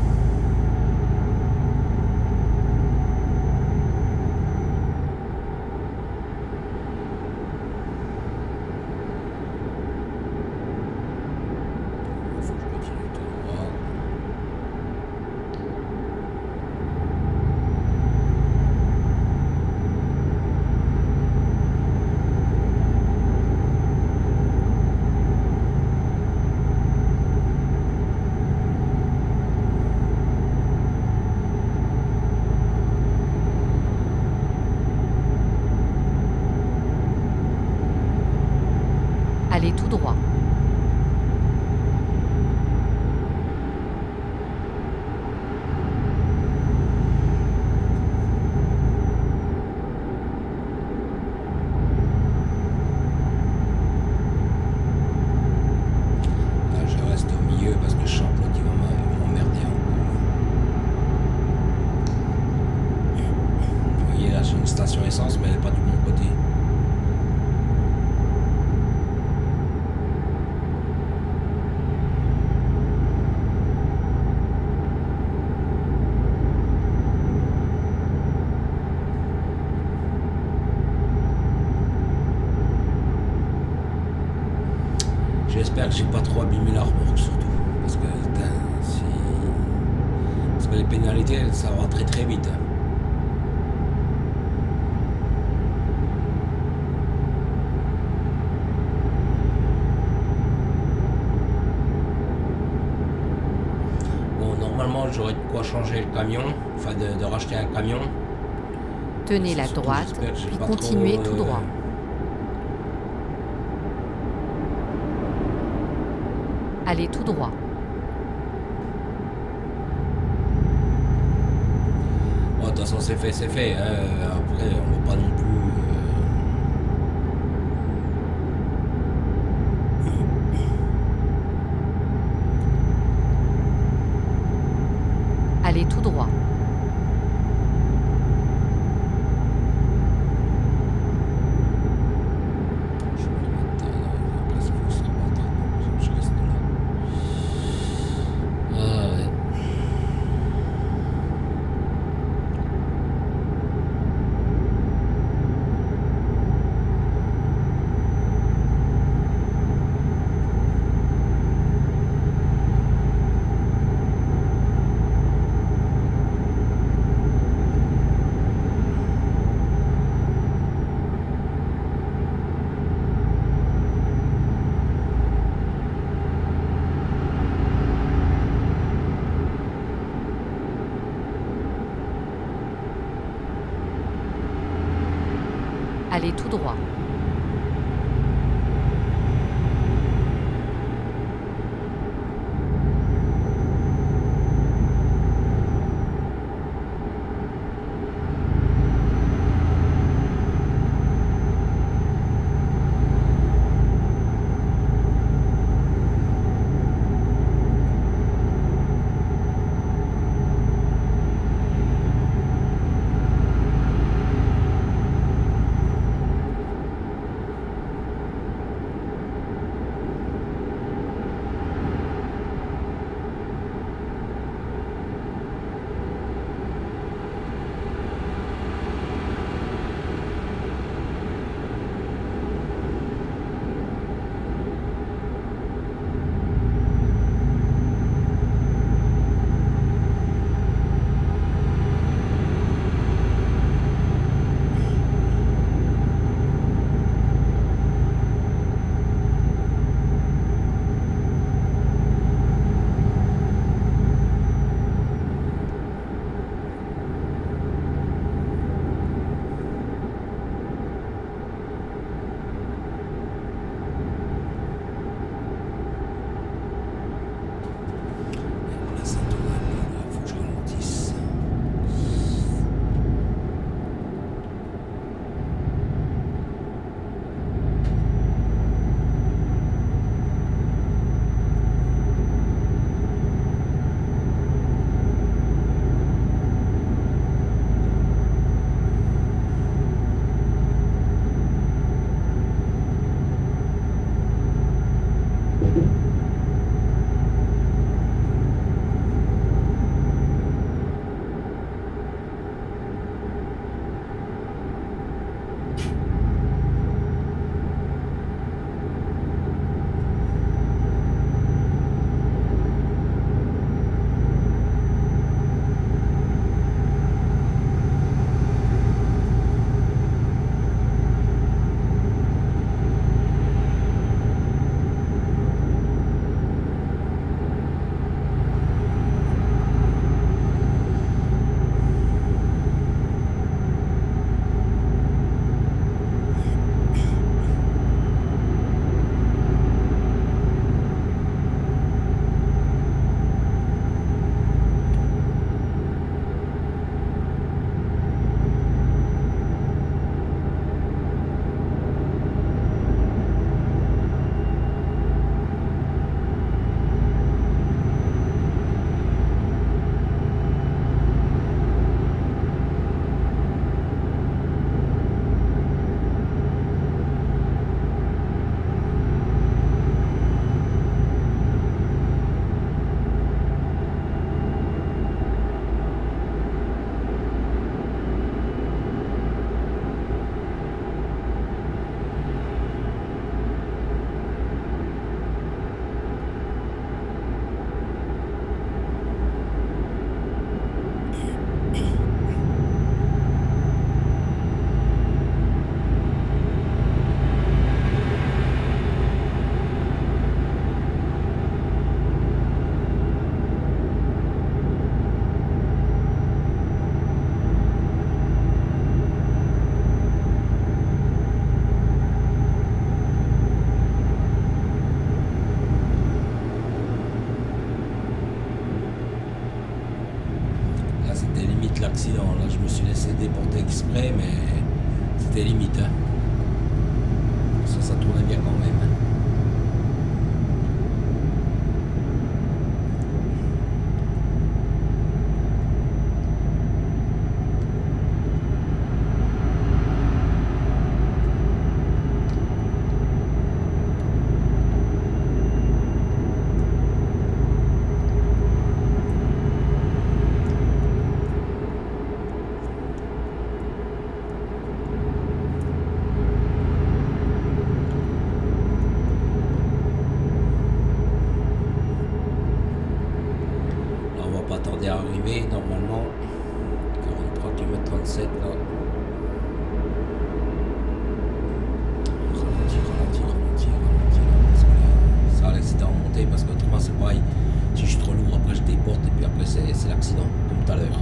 Allez tout droit. Là, je reste au milieu parce que je sens que l'autre il va m'emmerder encore. Vous voyez là, j'ai une station essence, mais elle n'est pas du bon côté. J'espère que j'ai pas trop abîmé la remorque surtout. Parce que, putain, parce que les pénalités, ça va très très vite. Bon, normalement, j'aurais de quoi changer le camion. Enfin, de racheter un camion. Tenez la droite, puis continuez tout droit. Allez tout droit. Bon, de toute façon, c'est fait, c'est fait. Hein. Après, on va pas non plus. Allez tout droit. Je vais le mettre là. Après, il faut se rabattre. Je reste là. Ah ouais. Allez tout droit. des limites. Hein. Ça tournait bien quand même. Hein. Arrivé normalement 43 km 37 là. Ralentir là, ça laisse en monter parce qu'autrement c'est pareil, si je suis trop lourd après je déporte et puis après c'est l'accident comme tout à l'heure.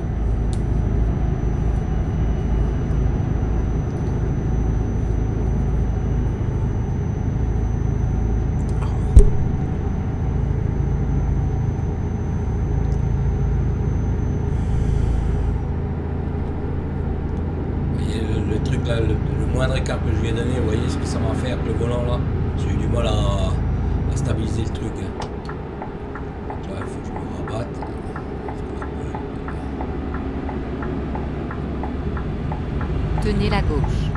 Là, le moindre écart que je lui ai donné, vous voyez ce que ça m'a fait avec le volant là. J'ai eu du mal à stabiliser le truc. Donc là, il faut que je me rabatte. Tenez la gauche.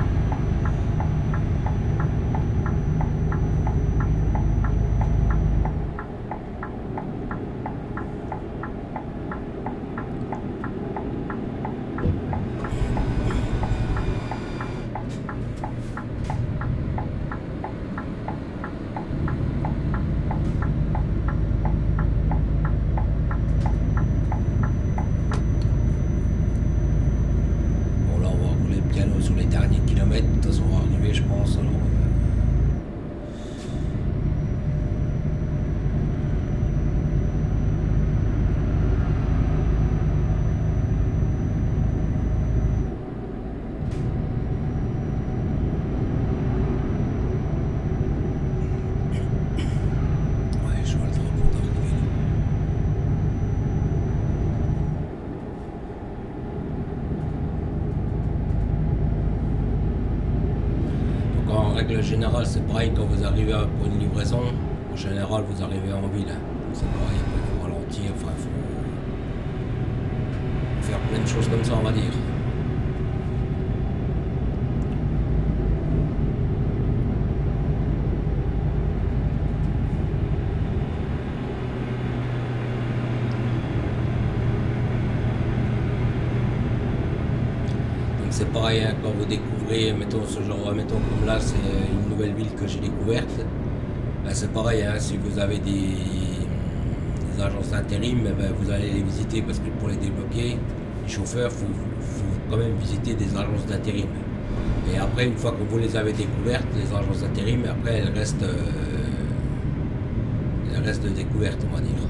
Sur les derniers kilomètres, de toute façon on va arriver je pense. Alors, ouais, je vois le drapeau d'arriver là. En règle générale, c'est pareil quand vous arrivez pour une livraison. En général, vous arrivez en ville. C'est pareil, il faut ralentir, enfin, il faut faire plein de choses comme ça, on va dire. C'est pareil, hein, quand vous découvrez, mettons ce genre, mettons comme là, c'est une nouvelle ville que j'ai découverte. Ben, c'est pareil, hein, si vous avez des agences d'intérim, ben, vous allez les visiter parce que pour les débloquer, les chauffeurs, faut quand même visiter des agences d'intérim. Et après, une fois que vous les avez découvertes, les agences d'intérim, après elles restent de découverte, on va dire.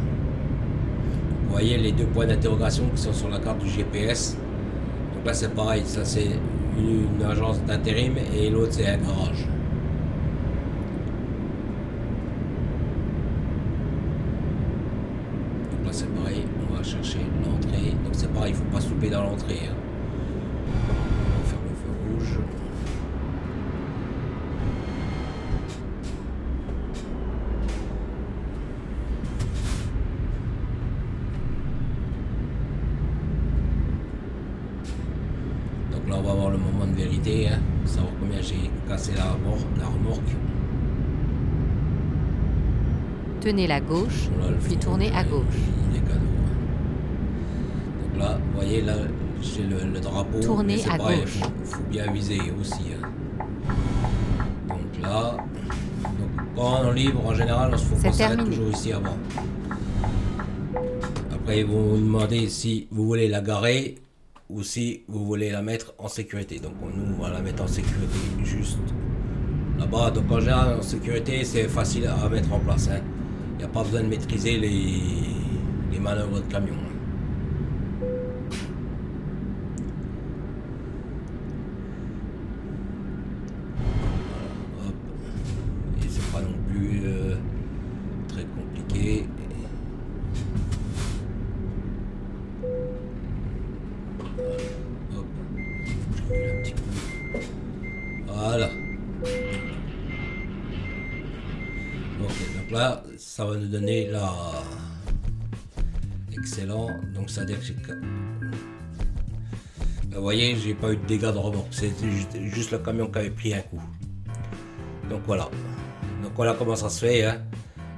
Vous voyez les deux points d'interrogation qui sont sur la carte du GPS. Donc là c'est pareil, ça c'est une agence d'intérim et l'autre c'est un garage. Donc là c'est pareil, on va chercher l'entrée. Donc c'est pareil, il ne faut pas souper dans l'entrée. Hein. On va faire le feu rouge. Là on va voir le moment de vérité, hein, pour savoir combien j'ai cassé la remorque. Tenez la gauche, voilà, puis tournez à gauche. Des cadeaux, hein. Donc là, vous voyez, là j'ai le drapeau. Tournez à pareil, gauche. Faut bien viser aussi. Hein. Donc là, quand on livre, en général, on s'arrête toujours ici avant. Après, ils vont vous demander si vous voulez la garer ou si vous voulez la mettre en sécurité. Donc nous on va la mettre en sécurité juste là-bas. Donc en général en sécurité c'est facile à mettre en place. Hein. Il n'y a pas besoin de maîtriser les manœuvres de camion. Voilà, hop. Et c'est pas non plus très compliqué. Un petit coup. Voilà. Ok, donc là, ça va nous donner la... Excellent. Donc ça veut dire que j'ai... Vous voyez, j'ai pas eu de dégâts de remorque. C'était juste le camion qui avait pris un coup. Donc voilà. Donc voilà comment ça se fait. Hein.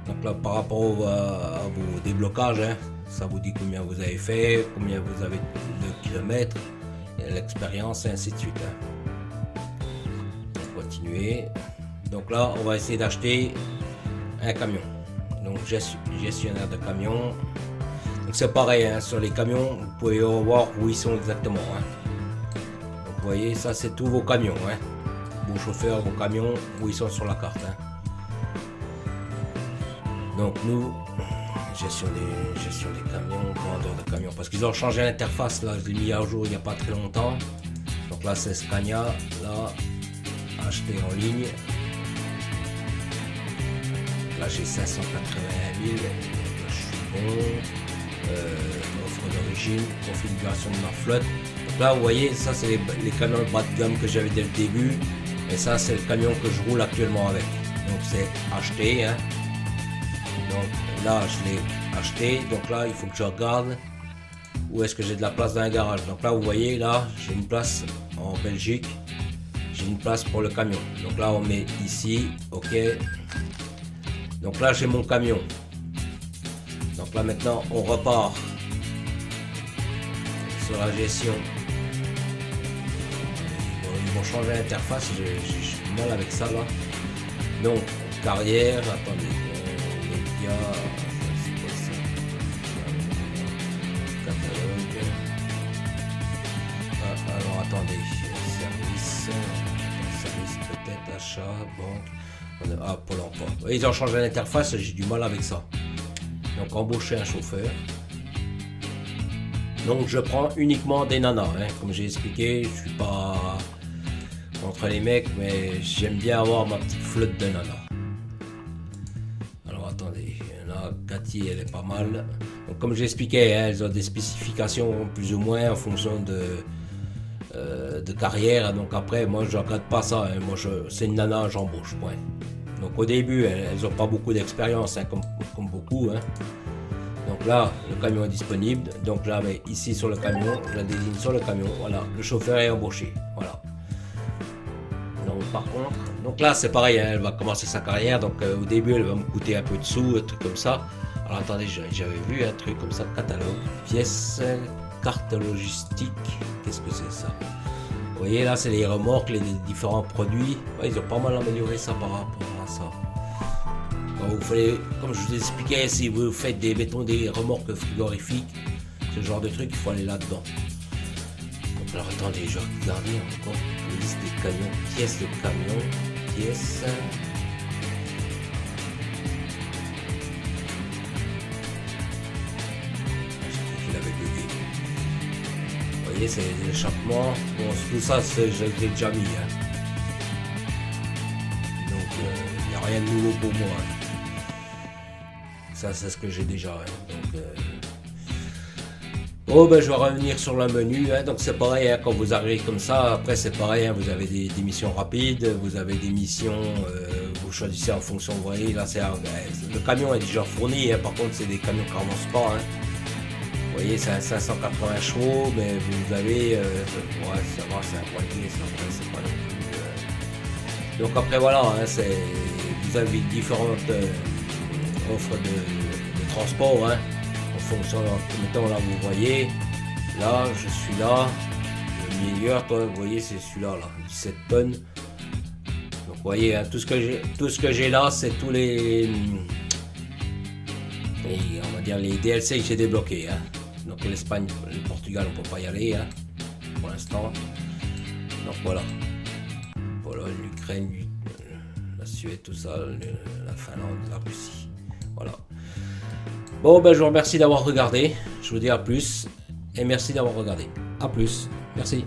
Donc là, par rapport à vos déblocages, hein, ça vous dit combien vous avez fait, combien vous avez de kilomètres, l'expérience et ainsi de suite. Hein. On va continuer. Donc là, on va essayer d'acheter un camion. Donc gestionnaire de camion. Donc c'est pareil, hein, sur les camions, vous pouvez voir où ils sont exactement. Hein. Donc vous voyez, ça c'est tous vos camions. Hein. Vos chauffeurs, vos camions, où ils sont sur la carte. Hein. Donc nous, gestion des camions, vendeur de camions, parce qu'ils ont changé l'interface, là je l'ai mis à jour il n'y a pas très longtemps. Donc là c'est Scania, là, acheter en ligne. Là j'ai 581 000, je suis bon. Offre d'origine, configuration de ma flotte. Donc là vous voyez, ça c'est les camions bas de gamme que j'avais dès le début. Et ça c'est le camion que je roule actuellement avec. Donc c'est acheter. Hein. Donc là je l'ai acheté, donc là il faut que je regarde où est-ce que j'ai de la place dans un garage. Donc là vous voyez, là j'ai une place en Belgique, j'ai une place pour le camion. Donc là on met ici, ok. Donc là j'ai mon camion. Donc là maintenant on repart sur la gestion. Ils vont changer l'interface, j'ai du mal avec ça là. Donc carrière, attendez. C'est quoi ça? Catalogue. Ah, alors attendez, service peut-être, achat, banque. Ah, Pôle emploi. Ils ont changé l'interface, j'ai du mal avec ça. Donc embaucher un chauffeur. Donc je prends uniquement des nanas, hein. Comme j'ai expliqué, je suis pas contre les mecs, mais j'aime bien avoir ma petite flotte de nanas. Attendez, là, Cathy, elle est pas mal. Donc, comme j'expliquais, hein, elles ont des spécifications plus ou moins en fonction de carrière. Donc après, moi, je regarde pas ça. Hein. Moi, c'est une nana, j'embauche. Point. Donc au début, elles n'ont pas beaucoup d'expérience, hein, comme beaucoup. Hein. Donc là, le camion est disponible. Donc là, mais ici sur le camion, je la désigne sur le camion. Voilà, le chauffeur est embauché. Voilà. Donc par contre, donc là c'est pareil, hein, elle va commencer sa carrière, donc au début elle va me coûter un peu de sous, un truc comme ça. Alors attendez, j'avais vu un truc comme ça, catalogue, pièces, carte logistique, qu'est-ce que c'est ça? Vous voyez là c'est les remorques, les différents produits, ouais, ils ont pas mal amélioré ça par rapport à ça. Quand vous faites, comme je vous expliquais, si vous faites des remorques frigorifiques, ce genre de truc, il faut aller là-dedans. Alors attendez, je vais regarder encore liste des camions, pièces de camion, pièces. Il avait bugué. Vous voyez, c'est l'échappement. Bon, tout ça, j'ai déjà mis. Hein. Donc, il n'y a rien de nouveau pour moi. Hein. Ça, c'est ce que j'ai déjà. Hein. Donc, oh ben je vais revenir sur le menu, hein. Donc c'est pareil, hein, quand vous arrivez comme ça, après c'est pareil, hein, vous avez des missions rapides, vous avez des missions, vous choisissez en fonction, vous voyez, là c'est le camion est déjà fourni, hein, par contre c'est des camions qui n'avancent pas, hein. Vous voyez c'est un 580 chevaux, mais vous avez, ouais ça va, c'est un poignet, c'est pas non plus. Donc après voilà, hein, vous avez différentes offres de transport, hein. Fonction, mettons là vous voyez là je suis là le meilleur, toi vous voyez c'est celui-là là 17 tonnes. Donc vous voyez hein, tout ce que j'ai là c'est tous les on va dire les DLC que j'ai débloqués hein. Donc l'Espagne, le Portugal on peut pas y aller hein, pour l'instant. Donc voilà l'Ukraine, la Suède, tout ça, la Finlande, la Russie, voilà. Bon ben je vous remercie d'avoir regardé, je vous dis à plus et merci d'avoir regardé. À plus, merci.